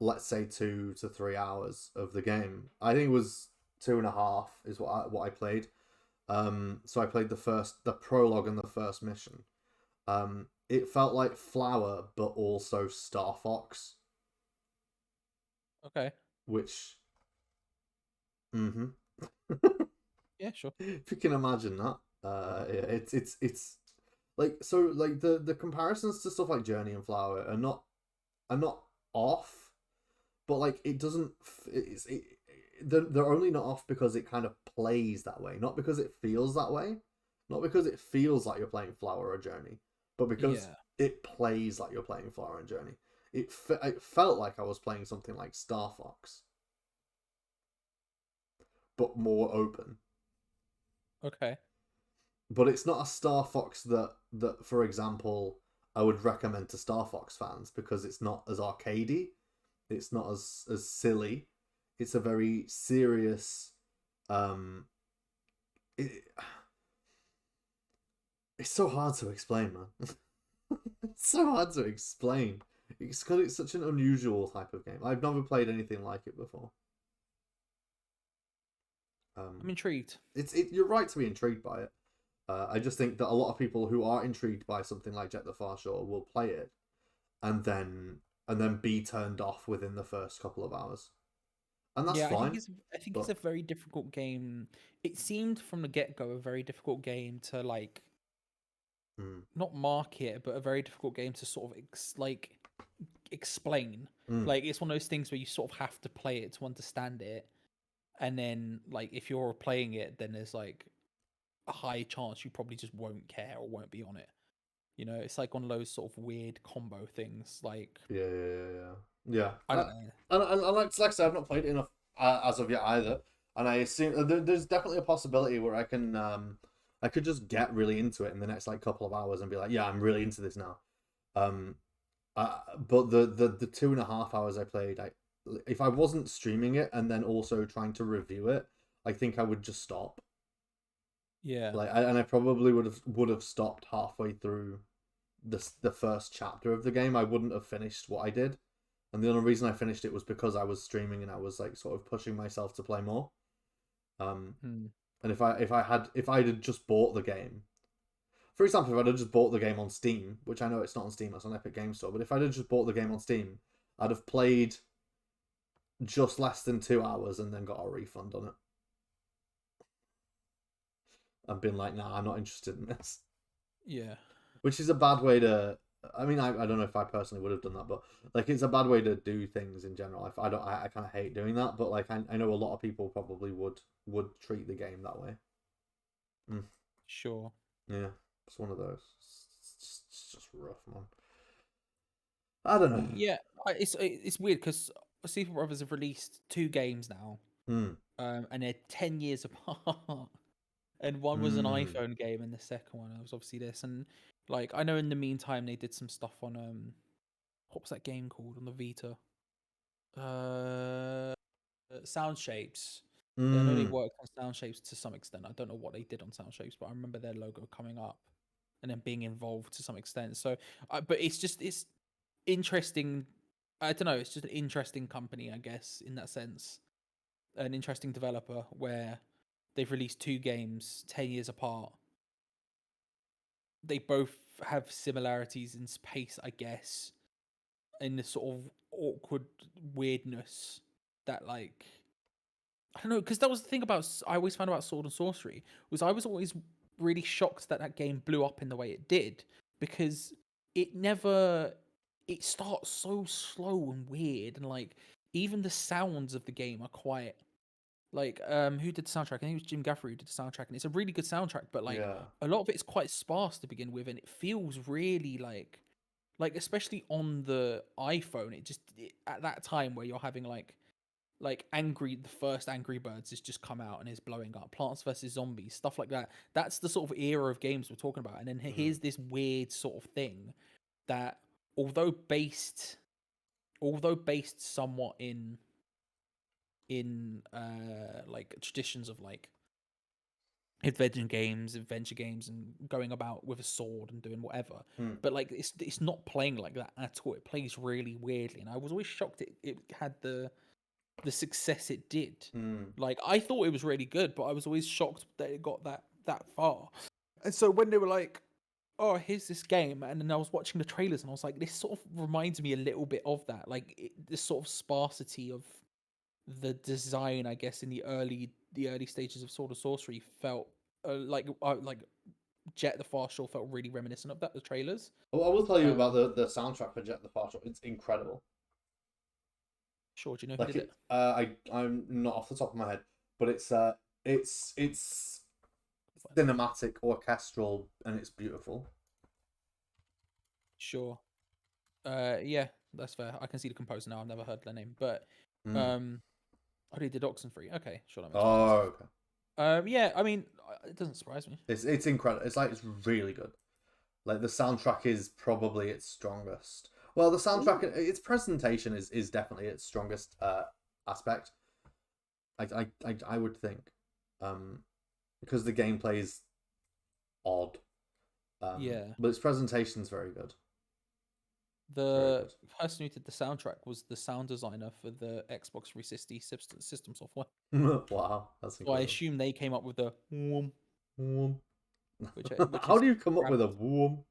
let's say 2 to 3 hours of the game. I think it was 2.5 is what I played. So I played the prologue and the first mission. It felt like Flower, but also Star Fox. Okay. Which. Yeah, sure. If you can imagine that, yeah, it's like so like the comparisons to stuff like Journey and Flower are not off, but like it doesn't. They're only not off because it kind of plays that way, not because it feels that way, not because it feels like you're playing Flower or Journey, but because it plays like you're playing Flower and Journey. It felt like I was playing something like Star Fox, but more open. Okay. But it's not a Star Fox that for example, I would recommend to Star Fox fans because it's not as arcadey, it's not as silly. It's a very serious. It's so hard to explain, man. It's so hard to explain. It's because it's such an unusual type of game. I've never played anything like it before. I'm intrigued. You're right to be intrigued by it. I just think that a lot of people who are intrigued by something like Jet the Far Shore will play it, and then be turned off within the first couple of hours. And that's fine. I think it's a very difficult game. It seemed from the get-go a very difficult game to like not market, but a very difficult game to sort of explain. Like it's one of those things where you sort of have to play it to understand it, and then like if you're playing it, then there's like a high chance you probably just won't care or won't be on it. You know, it's like one of those sort of weird combo things. Like Yeah. I don't know. And like I said, I've not played it enough as of yet either. And I assume there's definitely a possibility where I could just get really into it in the next like couple of hours and be like, yeah, I'm really into this now. But the 2.5 hours I played, if I wasn't streaming it and then also trying to review it, I think I would just stop. Yeah. And I probably would have stopped halfway through the first chapter of the game. I wouldn't have finished what I did. And the only reason I finished it was because I was streaming and I was like sort of pushing myself to play more. And if I had just bought the game, for example, if I'd have just bought the game on Steam, which I know it's not on Steam, it's on Epic Games Store, but if I'd have just bought the game on Steam, I'd have played just less than 2 hours and then got a refund on it. I've been like, nah, I'm not interested in this. Yeah. Which is a bad way to. I mean, I don't know if I personally would have done that, but like it's a bad way to do things in general. I kind of hate doing that, but like I know a lot of people probably would treat the game that way. Sure. Yeah, it's one of those. It's just rough, man. I don't know. Yeah, it's weird because Super Brothers have released 2 games now, and they're 10 years apart. And one was an iPhone game, and the second one was obviously this. And like I know in the meantime they did some stuff on what was that game called on the Vita? Sound Shapes. I know they worked on Sound Shapes to some extent. I don't know what they did on Sound Shapes, but I remember their logo coming up and then being involved to some extent. So, but it's interesting. I don't know. It's just an interesting company, I guess, in that sense. An interesting developer where they've released 2 games 10 years apart. They both have similarities in space, I guess, in the sort of awkward weirdness that, like, I don't know, because that was the thing about I always found about Sword and Sorcery was I was always really shocked that that game blew up in the way it did because it starts so slow and weird, and like even the sounds of the game are quite like who did the soundtrack? I think it was Jim Gaffer who did the soundtrack, and it's a really good soundtrack, but like a lot of it is quite sparse to begin with, and it feels really like especially on the iPhone, at that time where you're having like the first Angry Birds has just come out and is blowing up, Plants vs Zombies, stuff like that. That's the sort of era of games we're talking about, and then here's this weird sort of thing that although based somewhat in like traditions of like adventure games and going about with a sword and doing whatever, but like it's not playing like that at all. It plays really weirdly, and I was always shocked it had the success it did. Like I thought it was really good, but I was always shocked that it got that far. And so when they were like, oh, here's this game, and then I was watching the trailers and I was like, this sort of reminds me a little bit of that, like this sort of sparsity of the design, I guess, in the early stages of Sword of Sorcery felt like Jet the Far Shore felt really reminiscent of that. The trailers. Well, I will tell you about the soundtrack for Jet the Far Shore. It's incredible. Sure, do you know who did it? I'm not off the top of my head, but it's cinematic, orchestral, and it's beautiful. Sure. Yeah, that's fair. I can see the composer now. I've never heard their name, but oh, they did Oxenfree. Okay, sure, that makes sense. Okay. Yeah, I mean, it doesn't surprise me. It's incredible. It's really good. Like the soundtrack is probably its strongest. Well, the soundtrack, its presentation is definitely its strongest aspect. I would think, because the gameplay is odd. Yeah, but its presentation is very good. The person who did the soundtrack was the sound designer for the Xbox 360 system software. Wow, that's incredible. So I assume they came up with the whoom. Which how do you come up with a whoom?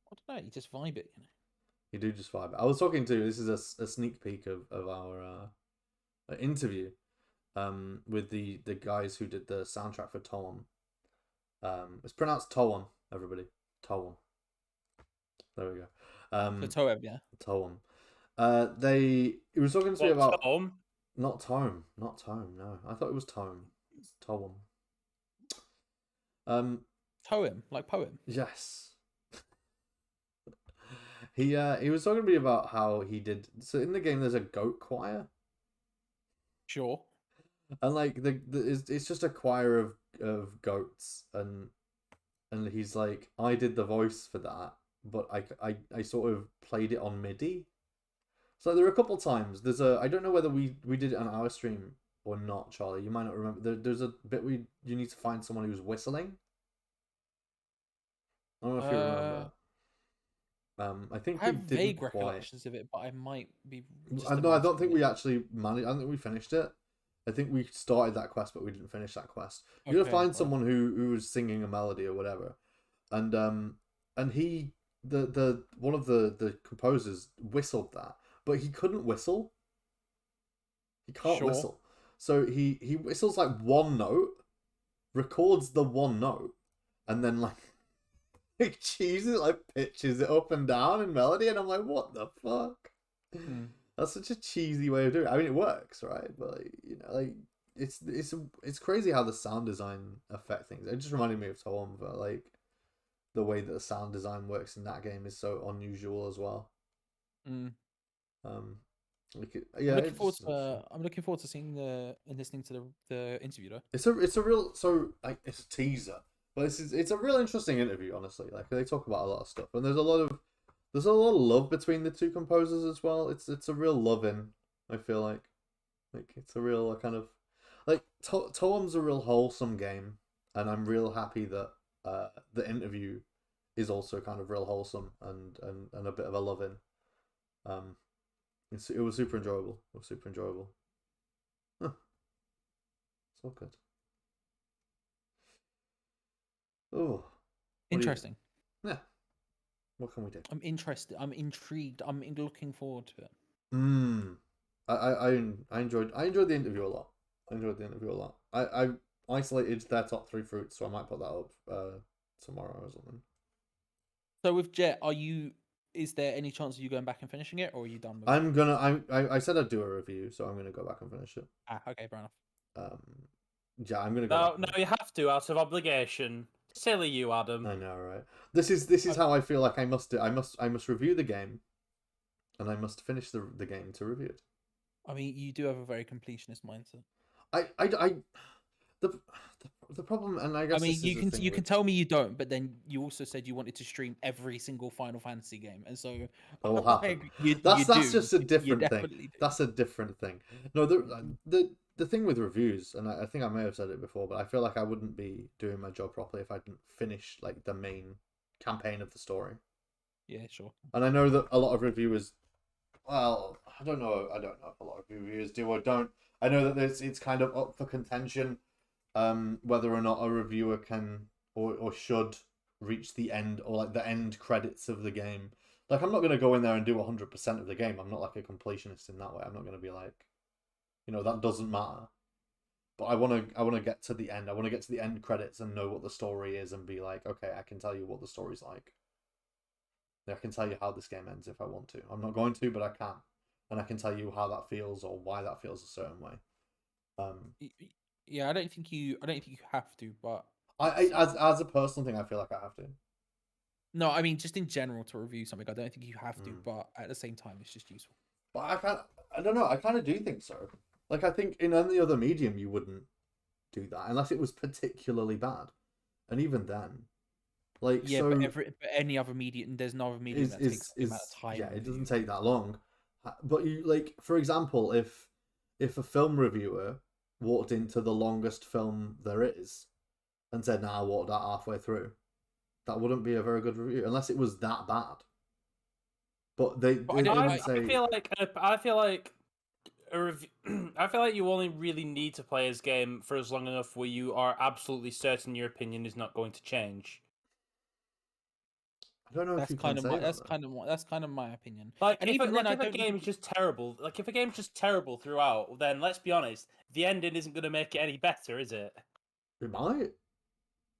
I don't know. You just vibe it, you know. You do just vibe it. I was talking to. This is a sneak peek of our interview, with the guys who did the soundtrack for Toon. It's pronounced Toon, everybody. Toon. There we go. The Toem, yeah. Toem. He was talking to me about Tome? Not Tome. No, I thought it was Tome. It's Toem. Toem, like poem. Yes. He was talking to me about how he did. So in the game, there's a goat choir. Sure. And like it's just a choir of goats, and he's like, I did the voice for that, but I sort of played it on MIDI. So there were a couple times. I don't know whether we did it on our stream or not, Charlie. You might not remember. There's a bit where you need to find someone who's whistling. I don't know if you remember. I think I have we didn't vague quite. recollections of it, but I might be. No, I don't think we actually managed. I don't think we finished it. I think we started that quest, but we didn't finish that quest. You're gonna find someone who was singing a melody or whatever, and he the one of the composers whistled that, but he couldn't whistle. He can't whistle, so he whistles like one note, records the one note, and then like chooses it, like pitches it up and down in melody, and I'm like, what the fuck? That's such a cheesy way of doing it. I mean, it works, right? But like, you know, like it's crazy how the sound design affect things. It just reminded me of Toem, but like the way that the sound design works in that game is so unusual as well. Yeah, I'm looking forward to seeing and listening to the interview though. It's a real it's a teaser, but it's a real interesting interview, honestly. Like they talk about a lot of stuff, and there's a lot of love between the two composers as well. It's a real love-in, I feel like it's a real kind of like Toem's a real wholesome game, and I'm real happy that the interview is also kind of real wholesome and a bit of a love-in. It was super enjoyable. Huh. It's all good. Oh, interesting. Yeah. What can we do? I'm interested. I'm intrigued. I'm looking forward to it. I enjoyed the interview a lot. I isolated their top 3 fruits, so I might put that up tomorrow or something. So with Jet, is there any chance of you going back and finishing it, or are you done with it? I said I'd do a review, so I'm gonna go back and finish it. Okay, fair enough. Yeah, I'm gonna go. No, you have to out of obligation. Silly you, Adam. I know, right? This is how I feel like I must do. I must review the game, and I must finish the game to review it. I mean, you do have a very completionist mindset. The problem, and I guess you can tell me you don't, but then you also said you wanted to stream every single Final Fantasy game, and so that will happen. That's just a different thing. That's a different thing. No, the thing with reviews, and I think I may have said it before, but I feel like I wouldn't be doing my job properly if I didn't finish like the main campaign of the story. Yeah, sure. And I know that a lot of reviewers, well, I don't know if a lot of reviewers do or don't. I know that it's kind of up for contention, whether or not a reviewer can or should reach the end or like the end credits of the game. Like, I'm not going to go in there and do 100% of the game. I'm not like a completionist in that way. I'm not going to be like, that doesn't matter. But I want to get to the end. I want to get to the end credits and know what the story is and be like, okay, I can tell you what the story's like. I can tell you how this game ends if I want to. I'm not going to, but I can. And I can tell you how that feels or why that feels a certain way. Yeah, I don't think you have to, but as a personal thing, I feel like I have to. No, I mean just in general to review something, I don't think you have to, but at the same time, it's just useful. But I don't know. I kind of do think so. Like, I think in any other medium you wouldn't do that unless it was particularly bad, and even then, like but any other medium, there's no other medium that takes the amount of time. Yeah, it doesn't take that long. But you like, for example, if a film reviewer walked into the longest film there is and said, "Nah, I walked out halfway through," that wouldn't be a very good review unless it was that bad. But they didn't say. I feel like I feel like you only really need to play his game for as long enough where you are absolutely certain your opinion is not going to change. I don't know if you can say that. That's kind of my opinion. Like, if a game is just terrible, like if a game's just terrible throughout, then let's be honest, the ending isn't going to make it any better, is it? It might.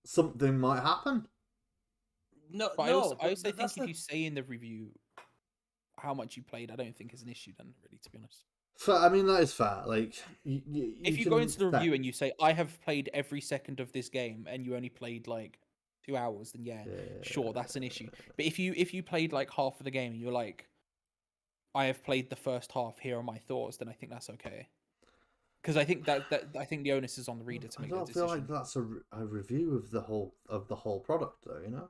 Something might happen. No, But no, I also think that's if you say in the review how much you played, I don't think is an issue then, really, to be honest. I mean, that is fair. Like, you If you can go into the set- review and you say, I have played every second of this game, and you only played like 2 hours, then sure, that's an issue. But if you played like half of the game and you're like, I have played the first half, here are my thoughts, then I think that's okay. Because I think that I think the onus is on the reader to I make the don't decision. feel like that's a review of the whole product, though. You know,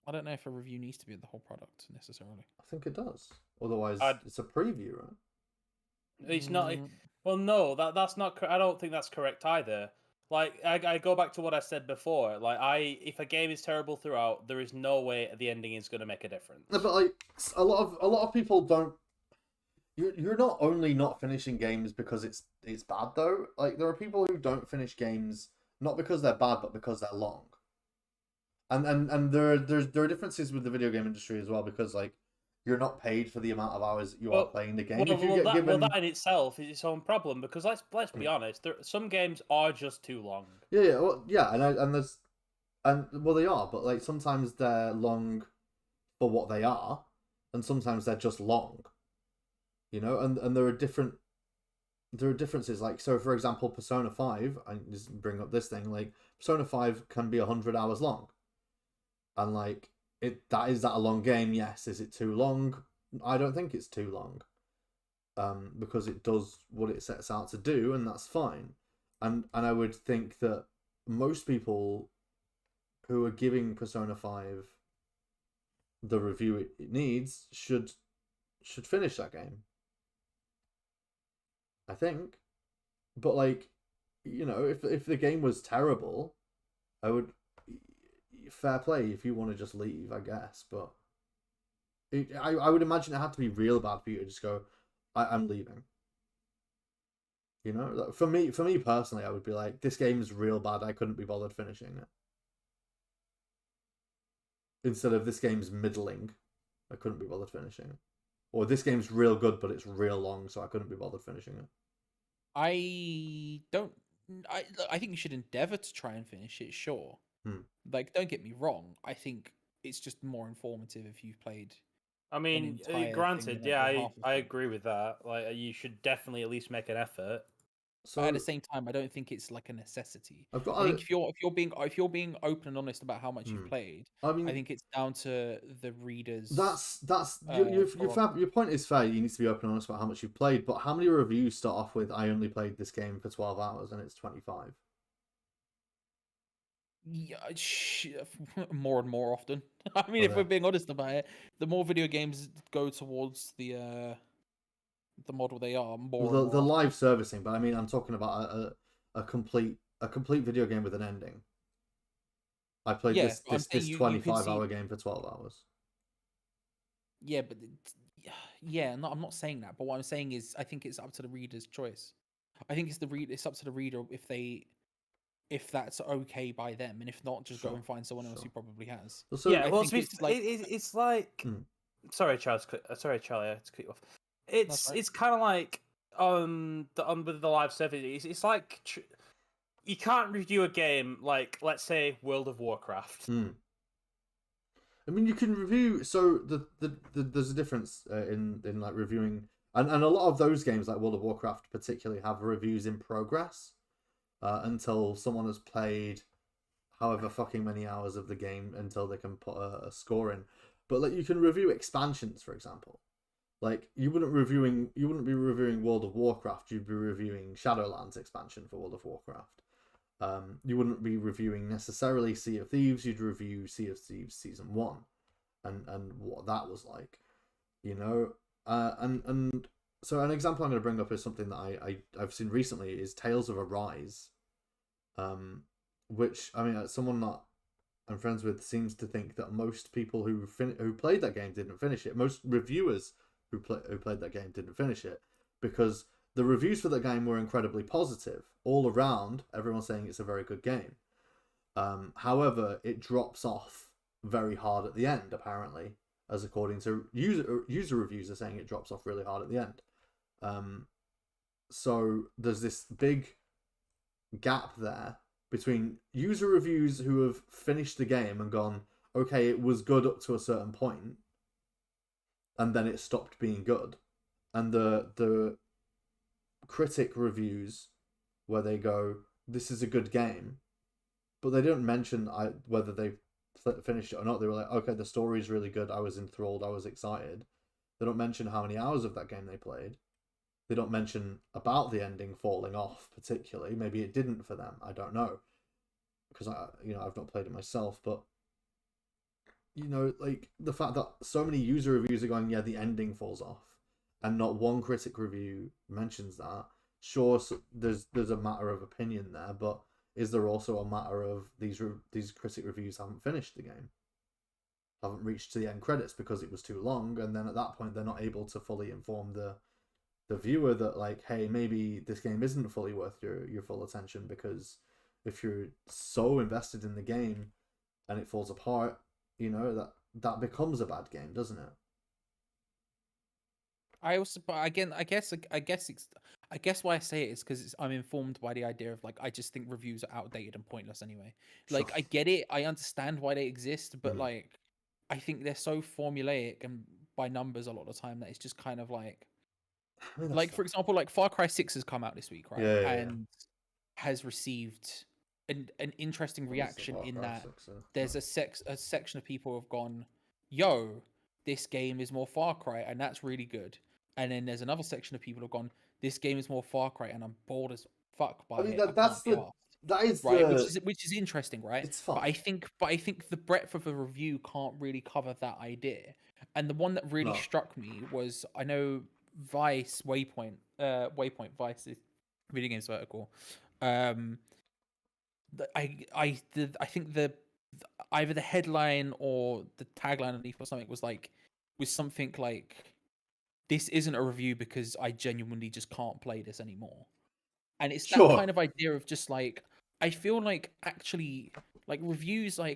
I don't know if a review needs to be the whole product necessarily. I think it does. Otherwise, it's a preview, right? It's not. Well, no, that's not. I don't think that's correct either. Like, I go back to what I said before. Like, if a game is terrible throughout, there is no way the ending is going to make a difference. No, but like a lot of people don't. You're not only not finishing games because it's bad though. Like, there are people who don't finish games not because they're bad, but because they're long. And there are differences with the video game industry as well, because like you're not paid for the amount of hours you are playing the game. If you get given... that in itself is its own problem, because let's be honest, some games are just too long. Yeah, well, yeah, they are, but like sometimes they're long for what they are, and sometimes they're just long. You know, and there are differences. Like, so for example, Persona 5, I just bring up this thing, like Persona 5 can be 100 hours long. And like is that a long game? Yes. Is it too long? I don't think it's too long. Because it does what it sets out to do, and that's fine. And I would think that most people who are giving Persona 5 the review it needs should finish that game, I think. But like, you know, if the game was terrible, I would... fair play if you want to just leave, I guess. But I would imagine it had to be real bad for you to just go, I'm leaving. You know, for me personally, I would be like, this game's real bad, I couldn't be bothered finishing it. Instead of, this game's middling, I couldn't be bothered finishing it. Or, this game's real good, but it's real long, so I couldn't be bothered finishing it. I think you should endeavor to try and finish it, sure. Like, don't get me wrong, I think it's just more informative if you've played... I mean, granted, yeah, I agree with that. Like, you should definitely at least make an effort. So, but at the same time, I don't think it's like a necessity. I think if you're being open and honest about how much you've played, I mean, I think it's down to the readers. Your point is fair. You need to be open and honest about how much you've played. But how many reviews start off with, I only played this game for 12 hours and it's 25? Yeah, more and more often. I mean, if we're being honest about it, the more video games go towards the model they are, more the live servicing. But I mean, I'm talking about a complete video game with an ending. I played this 25-hour game for 12 hours. Yeah, but no, I'm not saying that. But what I'm saying is, I think it's up to the reader's choice. I think it's up to the reader if that's okay by them, and if not, just go and find someone else who probably has. So, yeah, well, it's like sorry, Charlie, I had to cut you off. It's kind of like with the live service. It's like you can't review a game like, let's say, World of Warcraft. I mean, you can review. So there's a difference in like reviewing, and a lot of those games like World of Warcraft particularly have reviews in progress until someone has played however fucking many hours of the game until they can put a score in. But like, you can review expansions, for example. Like, you wouldn't be reviewing World of Warcraft. You'd be reviewing Shadowlands expansion for World of Warcraft. You wouldn't be reviewing necessarily Sea of Thieves. You'd review Sea of Thieves Season 1 and what that was like, you know. And so an example I'm going to bring up is something that I've seen recently is Tales of Arise, which, I mean, someone that I'm friends with seems to think that most people who played that game didn't finish it. Most reviewers who played that game didn't finish it, because the reviews for that game were incredibly positive all around. Everyone's saying it's a very good game. However, it drops off very hard at the end, apparently, as according to user reviews are saying it drops off really hard at the end. So there's this big gap there between user reviews who have finished the game and gone, okay, it was good up to a certain point, and then it stopped being good. And the critic reviews where they go, this is a good game, but they don't mention whether they finished it or not. They were like, okay, the story's really good, I was enthralled, I was excited. They don't mention how many hours of that game they played. They don't mention about the ending falling off particularly. Maybe it didn't for them, I don't know, because I've not played it myself. But like the fact that so many user reviews are going, yeah, the ending falls off, and not one critic review mentions that. Sure, there's a matter of opinion there, but is there also a matter of these critic reviews haven't finished the game, haven't reached to the end credits because it was too long, and then at that point they're not able to fully inform the viewer that, like, hey, maybe this game isn't fully worth your full attention, because if you're so invested in the game and it falls apart, that becomes a bad game, doesn't it? But again, I guess why I say it is because I'm informed by the idea of, like, I just think reviews are outdated and pointless anyway. Like, Sure. I get it, I understand why they exist, but like, I think they're so formulaic and by numbers a lot of the time that it's just kind of like, for example, like Far Cry 6 has come out this week, right? Yeah. And has received an interesting reaction in that there's a section of people who have gone, yo, this game is more Far Cry, and that's really good. And then there's another section of people who have gone, this game is more Far Cry, and I'm bored as fuck by it. That is right, the which is interesting, right? It's fun. But I think the breadth of a review can't really cover that idea. And the one that really struck me was, I know Vice Waypoint Vice's Video Games Vertical. I think either the headline or the tagline underneath or something was something like, this isn't a review because I genuinely just can't play this anymore. And it's that kind of idea of just like, I feel like actually, like, reviews, I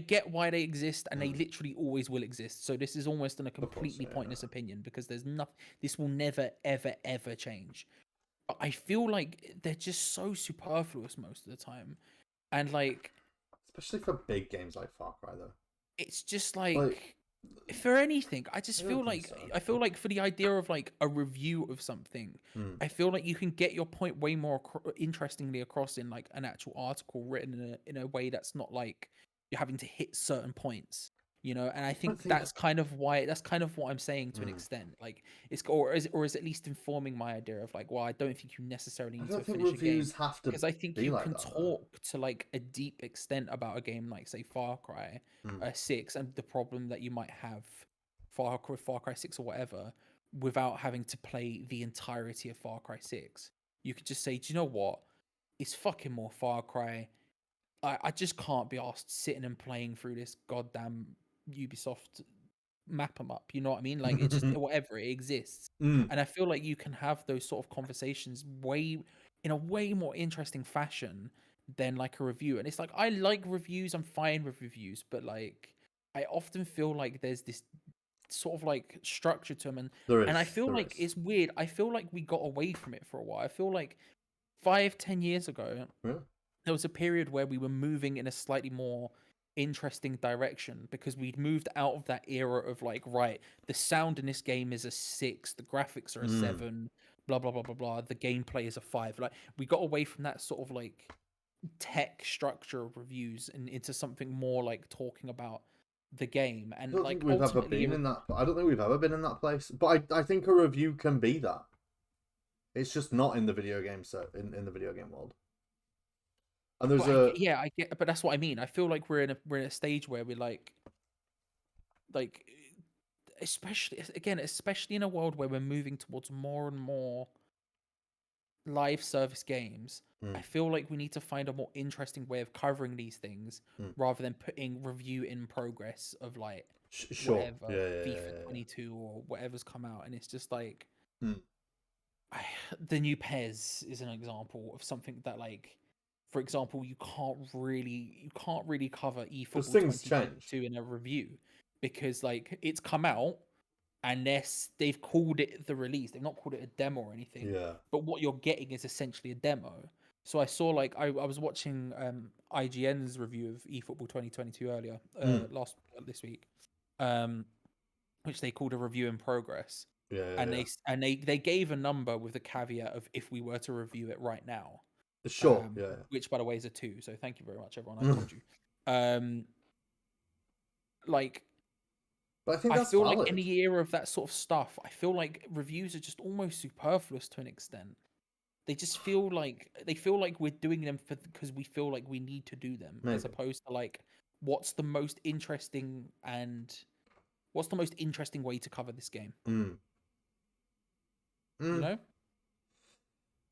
get why they exist, and they literally always will exist. So this is almost a completely pointless opinion, because there's nothing, this will never ever ever change. But I feel like they're just so superfluous most of the time, and like, especially for big games like Far Cry, though. It's just like for anything, I feel like for the idea of like a review of something, I feel like you can get your point way more interestingly across in like an actual article written in a way that's not like you're having to hit certain points, and I think that's kind of what I'm saying to an extent. Like, or is at least informing my idea of like, well, I don't think you necessarily need to finish a game, because I think you can talk to like a deep extent about a game like, say, Far Cry 6, and the problem that you might have Far Cry 6 or whatever, without having to play the entirety of Far Cry 6. You could just say, do you know what? It's fucking more Far Cry. I just can't be asked sitting and playing through this goddamn Ubisoft map 'em up. You know what I mean? Like, it just whatever, it exists. And I feel like you can have those sort of conversations in a way more interesting fashion than like a review. And it's like, I like reviews, I'm fine with reviews, but like, I often feel like there's this sort of like structure to them, and I feel like it's weird. I feel like we got away from it for a while. I feel like 5-10 years ago, there was a period where we were moving in a slightly more interesting direction, because we'd moved out of that era of like, right, the sound in this game is a 6, the graphics are a 7, blah blah blah blah blah, the gameplay is a 5. Like, we got away from that sort of like tech structure of reviews and into something more like talking about the game. And I don't think we've ever been in that. I don't think we've ever been in that place. But I think a review can be that. It's just not in the video game in the video game world. And there's I get, but that's what I mean. I feel like we're in a stage where we're like, especially in a world where we're moving towards more and more live service games. I feel like we need to find a more interesting way of covering these things, rather than putting review in progress of like whatever FIFA 22 or whatever's come out, and it's just like the new PES is an example of something that, like, for example, you can't really cover eFootball 2022 in a review, because like, it's come out and they've called it the release. They've not called it a demo or anything. Yeah. But what you're getting is essentially a demo. So I saw like I was watching IGN's review of eFootball 2022 earlier this week, which they called a review in progress. Yeah. They gave a number with the caveat of if we were to review it right now. Sure. Yeah. Which by the way is a 2. So thank you very much, everyone. I told you. Like, but I think that's feel valid. like any era of that sort of stuff, I feel like reviews are just almost superfluous to an extent. They just feel like we're doing them because we feel like we need to do them, Maybe. as opposed to like what's the most interesting way to cover this game. You know.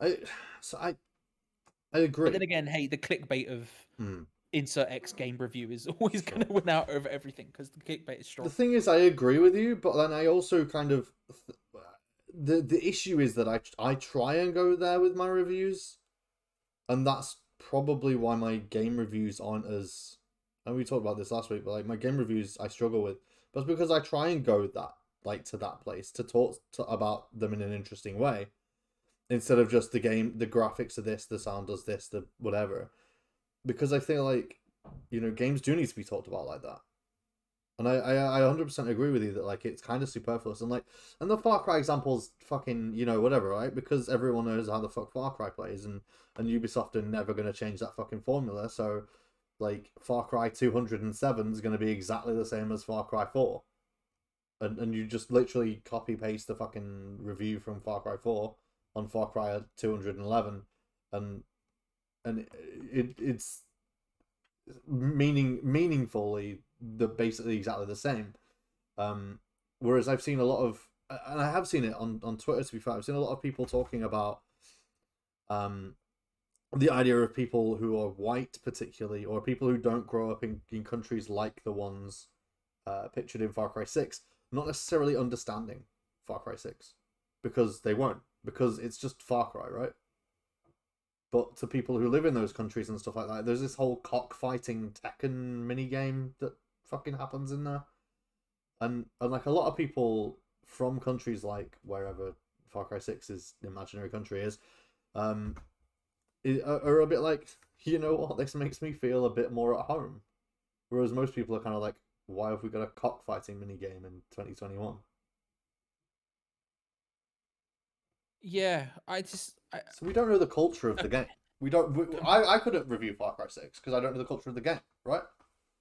I agree. But then again, hey, the clickbait of insert X game review is always going to win out over everything because the clickbait is strong. The thing is, I agree with you, but then I also kind of the issue is that I try and go there with my reviews, and that's probably why my game reviews aren't as. And we talked about this last week, but like my game reviews, I struggle with, but it's because I try and go to that place to talk about them in an interesting way, instead of just the game, the graphics of this, the sound does this, the whatever. Because I feel like, games do need to be talked about like that. And I 100% agree with you that like it's kind of superfluous. And the Far Cry example's fucking, whatever, right? Because everyone knows how the fuck Far Cry plays, and Ubisoft are never going to change that fucking formula. So like Far Cry 207 is going to be exactly the same as Far Cry 4. And you just literally copy paste the fucking review from Far Cry 4 on Far Cry 211, and it's meaningfully basically exactly the same. Whereas I've seen a lot of, and I have seen it on Twitter, to be fair, I've seen a lot of people talking about the idea of people who are white particularly, or people who don't grow up in countries like the ones pictured in Far Cry 6, not necessarily understanding Far Cry 6, because they won't, because it's just Far Cry, right? But to people who live in those countries and stuff like that, there's this whole cockfighting Tekken minigame that fucking happens in there. And like a lot of people from countries like wherever Far Cry 6's imaginary country is, are a bit like, you know what, this makes me feel a bit more at home. Whereas most people are kind of like, why have we got a cockfighting minigame in 2021? Yeah, So we don't know the culture of the game. I couldn't review Far Cry 6 because I don't know the culture of the game, right?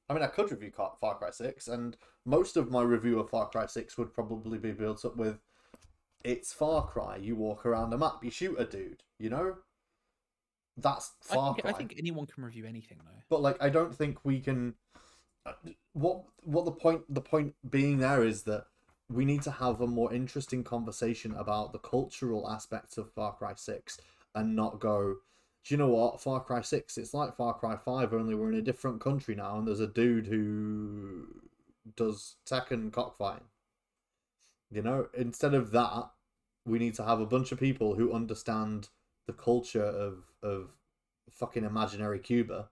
I mean, I could review Far Cry 6, and most of my review of Far Cry 6 would probably be built up with, it's Far Cry, you walk around a map, you shoot a dude, That's Far Cry. I think anyone can review anything, though. But, like, I don't think we can... What the point being there is that we need to have a more interesting conversation about the cultural aspects of Far Cry 6 and not go, do you know what, Far Cry 6, it's like Far Cry 5, only we're in a different country now and there's a dude who does Tekken cockfighting. Instead of that, we need to have a bunch of people who understand the culture of fucking imaginary Cuba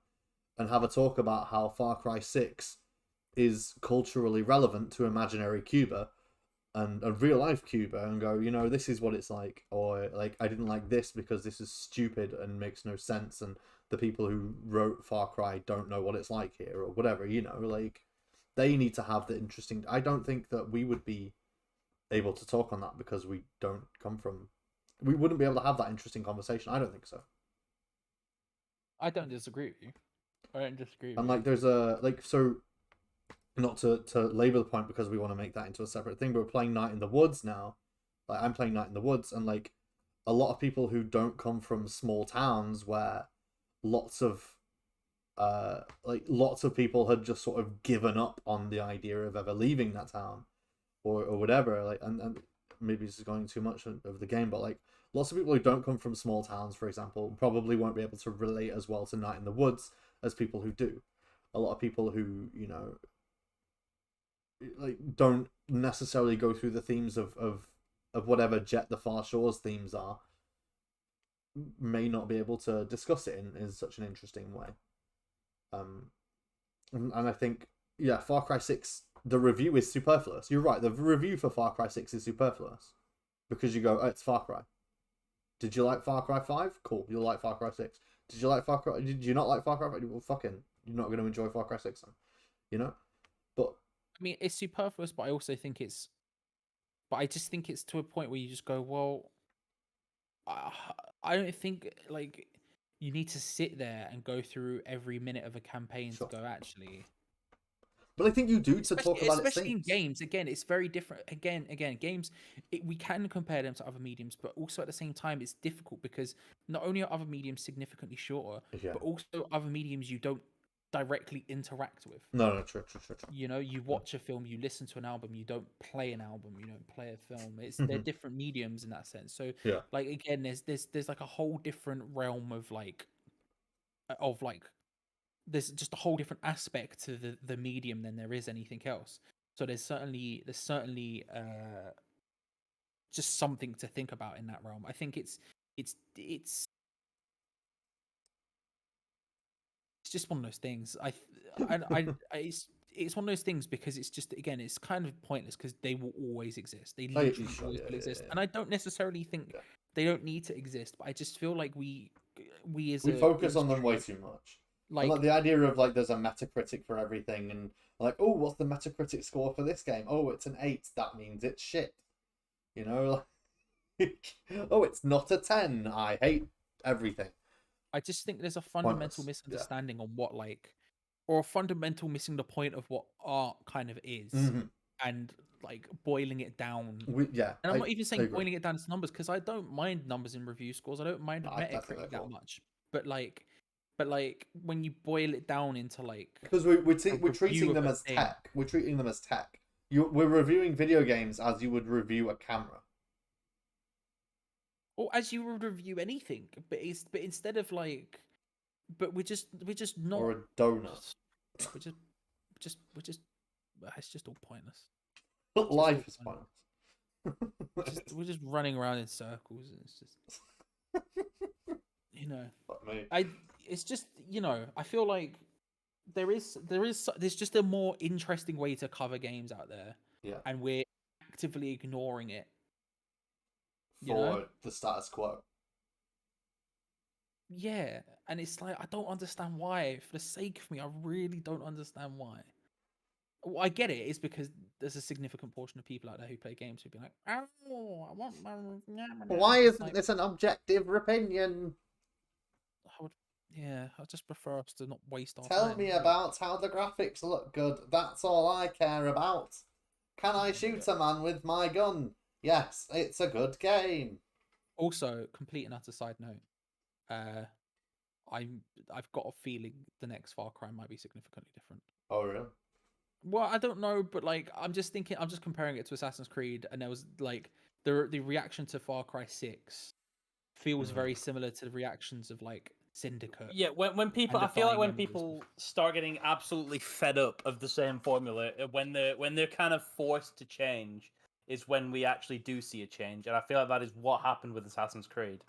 and have a talk about how Far Cry 6 is culturally relevant to imaginary Cuba and real life Cuba, and go, this is what it's like, or like, I didn't like this because this is stupid and makes no sense, and the people who wrote Far Cry don't know what it's like here, or whatever, like, they need to have the interesting... I don't think that we would be able to talk on that because we don't come from... We wouldn't be able to have that interesting conversation. I don't think so. I don't disagree with you. I don't disagree with and like, there's a... Like, so... Not to labor the point because we want to make that into a separate thing, but we're playing Night in the Woods now. Like, I'm playing Night in the Woods, and like a lot of people who don't come from small towns where lots of people had just sort of given up on the idea of ever leaving that town or whatever. Like, and maybe this is going too much of the game, but like lots of people who don't come from small towns, for example, probably won't be able to relate as well to Night in the Woods as people who do. A lot of people who, like, don't necessarily go through the themes of whatever Jet the Far Shores themes are, may not be able to discuss it in such an interesting way. And I think, yeah, Far Cry 6, the review is superfluous. You're right, the review for Far Cry 6 is superfluous because you go, oh, it's Far Cry. Did you like Far Cry 5? Cool, you'll like Far Cry 6. Did you like Far Cry? Did you not like Far Cry 5? Well, fucking, you're not going to enjoy Far Cry 6 then, you know. But I mean, it's superfluous, but I also think it's. But I just think it's to a point where you just go, well, I, I don't think like you need to sit there and go through every minute of a campaign sure. to go actually. But I think you do to talk about it. Especially in games. Again, it's very different. Again, games. We can compare them to other mediums, but also at the same time, it's difficult because not only are other mediums significantly shorter, Yeah. but also other mediums you don't directly interact with. No, true. You know, you watch a film, you listen to an album, you don't play an album, you don't play a film. They're different mediums in that sense. So yeah, like again, there's like a whole different realm of like there's just a whole different aspect to the medium than there is anything else. So there's certainly just something to think about in that realm. I think it's just one of those things. It's one of those things because it's just again it's kind of pointless because they will always exist. They literally always will exist, and I don't necessarily think they don't need to exist. But I just feel like we focus on them way too much. Like the idea of like there's a Metacritic for everything, and like, oh, what's the Metacritic score for this game? Oh, it's an 8. That means it's shit. You know, like, oh, it's not a 10. I hate everything. I just think there's a fundamental misunderstanding on what or a fundamental missing the point of what art kind of is, and like boiling it down. And I'm not even saying boiling it down to numbers because I don't mind numbers in review scores. I don't mind Metacritic that much, but when you boil it down into because we're treating them as tech. We're treating them as tech. We're reviewing video games as you would review a camera. Or as you would review anything, but instead of we're just not. Or a donut. We're just it's just all pointless. Life is pointless. We're just running around in circles, and it's just it's just I feel like there's just a more interesting way to cover games out there, and we're actively ignoring it for the status quo. Yeah, and it's like I don't understand why. For the sake of me, I really don't understand why. Well, I get it. It's because there's a significant portion of people out there who play games who'd be like, "Oh, I want my." Why isn't this an objective opinion? I just prefer us to not waste our time. Tell me about how the graphics look good. That's all I care about. Can I shoot a man with my gun? Yes, it's a good game. Also, complete and utter side note. I've got a feeling the next Far Cry might be significantly different. Oh really? Well, I don't know, but I'm just comparing it to Assassin's Creed, and there was the reaction to Far Cry 6 feels very similar to the reactions of Syndicate. Yeah, when people, I feel like when people start getting absolutely fed up of the same formula, when they're kind of forced to change, is when we actually do see a change, and I feel like that is what happened with Assassin's Creed.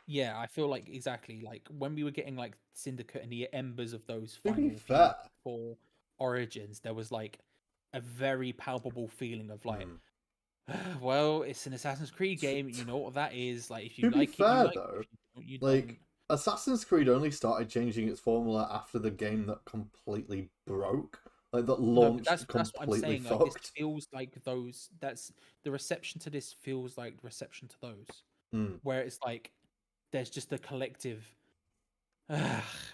Yeah, I feel like exactly when we were getting Syndicate and the embers of those final for Origins, there was a very palpable feeling of well, it's an Assassin's Creed game. You know what that is. If you like it, you like it. You don't. Assassin's Creed only started changing its formula after the game that completely broke. That launched that's completely what I'm saying. fucked. This feels like those. That's the reception to this feels like reception to those. Where it's there's just a collective.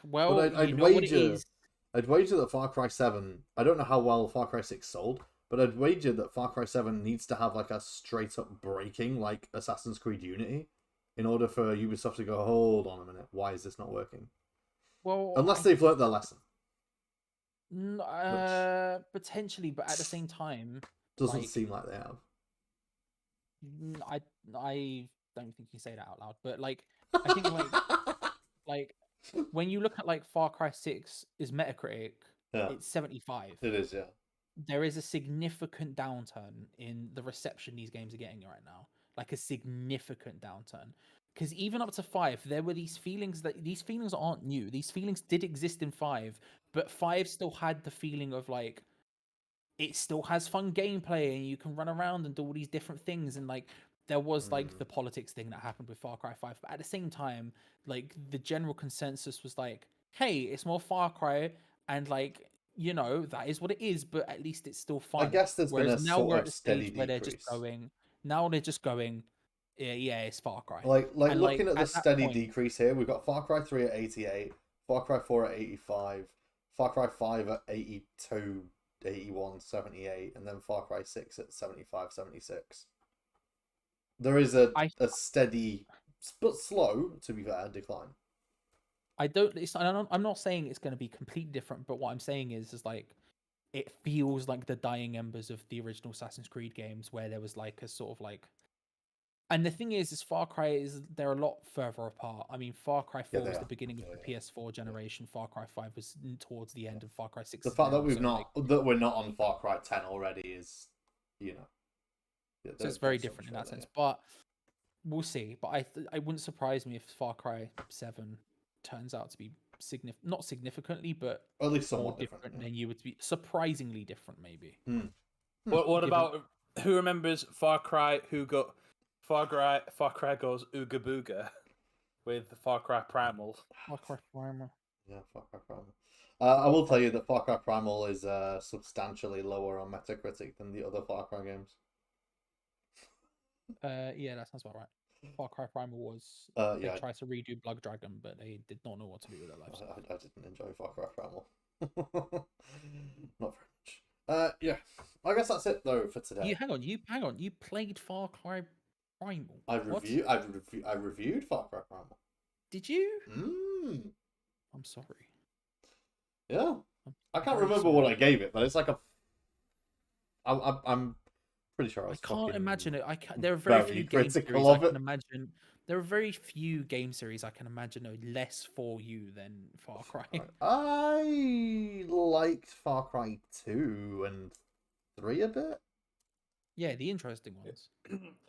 Well, I'd wager that Far Cry 7. I don't know how well Far Cry 6 sold, but I'd wager that Far Cry 7 needs to have a straight up breaking like Assassin's Creed Unity, in order for Ubisoft to go, hold on a minute, why is this not working? Well, unless they've learnt their lesson. Potentially, but at the same time, doesn't seem like they have. I don't think you can say that out loud, but I think when you look at Far Cry 6 is Metacritic, it's 75. It is, yeah. There is a significant downturn in the reception these games are getting right now. A significant downturn. Because even up to 5, there were these feelings aren't new. These feelings did exist in 5, but 5 still had the feeling of it still has fun gameplay and you can run around and do all these different things, and there was like the politics thing that happened with Far Cry 5, but at the same time, like the general consensus was like, hey, it's more Far Cry, and like, you know, that is what it is, but at least it's still I fun. guess there's been Whereas a now we're sort at of the steady stage where decrease. they're just going, yeah, it's Far Cry. Like And looking at the at that steady point, decrease here, we've got Far Cry 3 at 88, Far Cry 4 at 85, Far Cry 5 at 82, 81, 78, and then Far Cry 6 at 75, 76. There is a steady, but slow, to be fair, decline. I'm not saying it's going to be completely different, but what I'm saying is like, it feels like the dying embers of the original Assassin's Creed games, where there was like a sort of like, and the thing is Far Cry they're a lot further apart. I mean, Far Cry 4 was the beginning of the PS4 generation. Far Cry 5 was towards the end of Far Cry 6. The fact that we're not on Far Cry 10 already is, you know, so it's very different in that sense. But we'll see. But I wouldn't surprise me if Far Cry 7 turns out to be not significantly, but at least more somewhat different than you would be. Surprisingly different, maybe. What about who remembers Far Cry? Far Cry goes Ooga Booga with Far Cry Primal. Far Cry Primal. Yeah, Far Cry Primal. I will tell you that Far Cry Primal is substantially lower on Metacritic than the other Far Cry games. Yeah, that sounds about right. Far Cry Primal was they tried to redo Blood Dragon, but they did not know what to do with their lives. I didn't enjoy Far Cry Primal. Not very much. Yeah, I guess that's it though for today. Hang on. You played Far Cry Primal. I reviewed Far Cry Primal. Did you? I'm sorry. Yeah, I can't remember what I gave it, but it's like I'm pretty sure I can't imagine it. There are very few game series I can imagine. There are very few game series I can imagine are less for you than Far Cry. I liked Far Cry 2 and 3 a bit. Yeah, the interesting ones.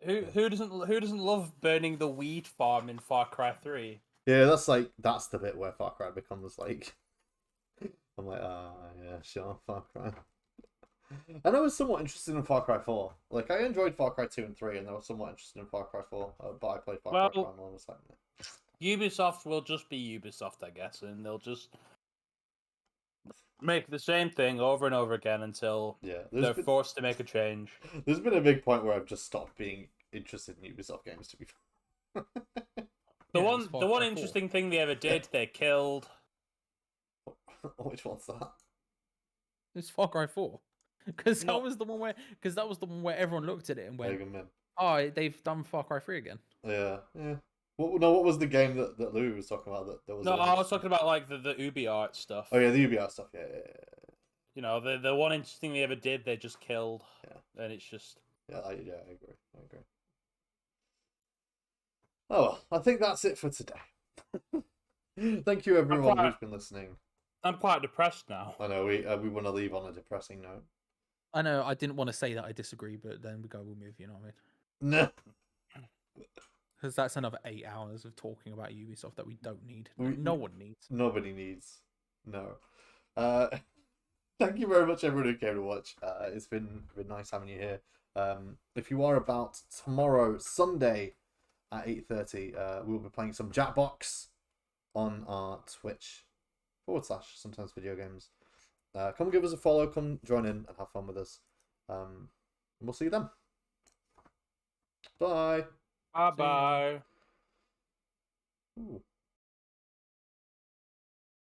Who doesn't love burning the weed farm in Far Cry 3? Yeah, that's the bit where Far Cry becomes like, I'm like, yeah, sure, Far Cry. And I was somewhat interested in Far Cry 4. Like, I enjoyed Far Cry 2 and 3, and I was somewhat interested in Far Cry 4, but I played Far Cry Primal and I was like, nah. Ubisoft will just be Ubisoft, I guess, and they'll just make the same thing over and over again until they're forced to make a change. There's been a big point where I've just stopped being interested in Ubisoft games, to be fair. The one interesting thing they ever did, they killed. Which one's that? It's Far Cry 4. Because that was the one where everyone looked at it and went, "Oh, they've done Far Cry 3 again." Yeah. What was the game that Lou was talking about? That was. I was talking about like the Ubi art stuff. Oh yeah, the Ubi art stuff. Yeah. You know, the one interesting thing they ever did, they just killed. Yeah. And it's just. Yeah, I agree. Oh well, I think that's it for today. Thank you everyone who's been listening. I'm quite depressed now. I know we want to leave on a depressing note. I know I didn't want to say that I disagree, but then we'll move. You know what I mean? No. Because that's another 8 hours of talking about Ubisoft that we don't need. No one needs. Nobody needs. No. Thank you very much, everyone who came to watch. It's been nice having you here. If you are about tomorrow, Sunday, at 8:30, we'll be playing some Jackbox on our Twitch /sometimes video games. Come give us a follow. Come join in and have fun with us. And we'll see you then. Bye. Bye. Ooh.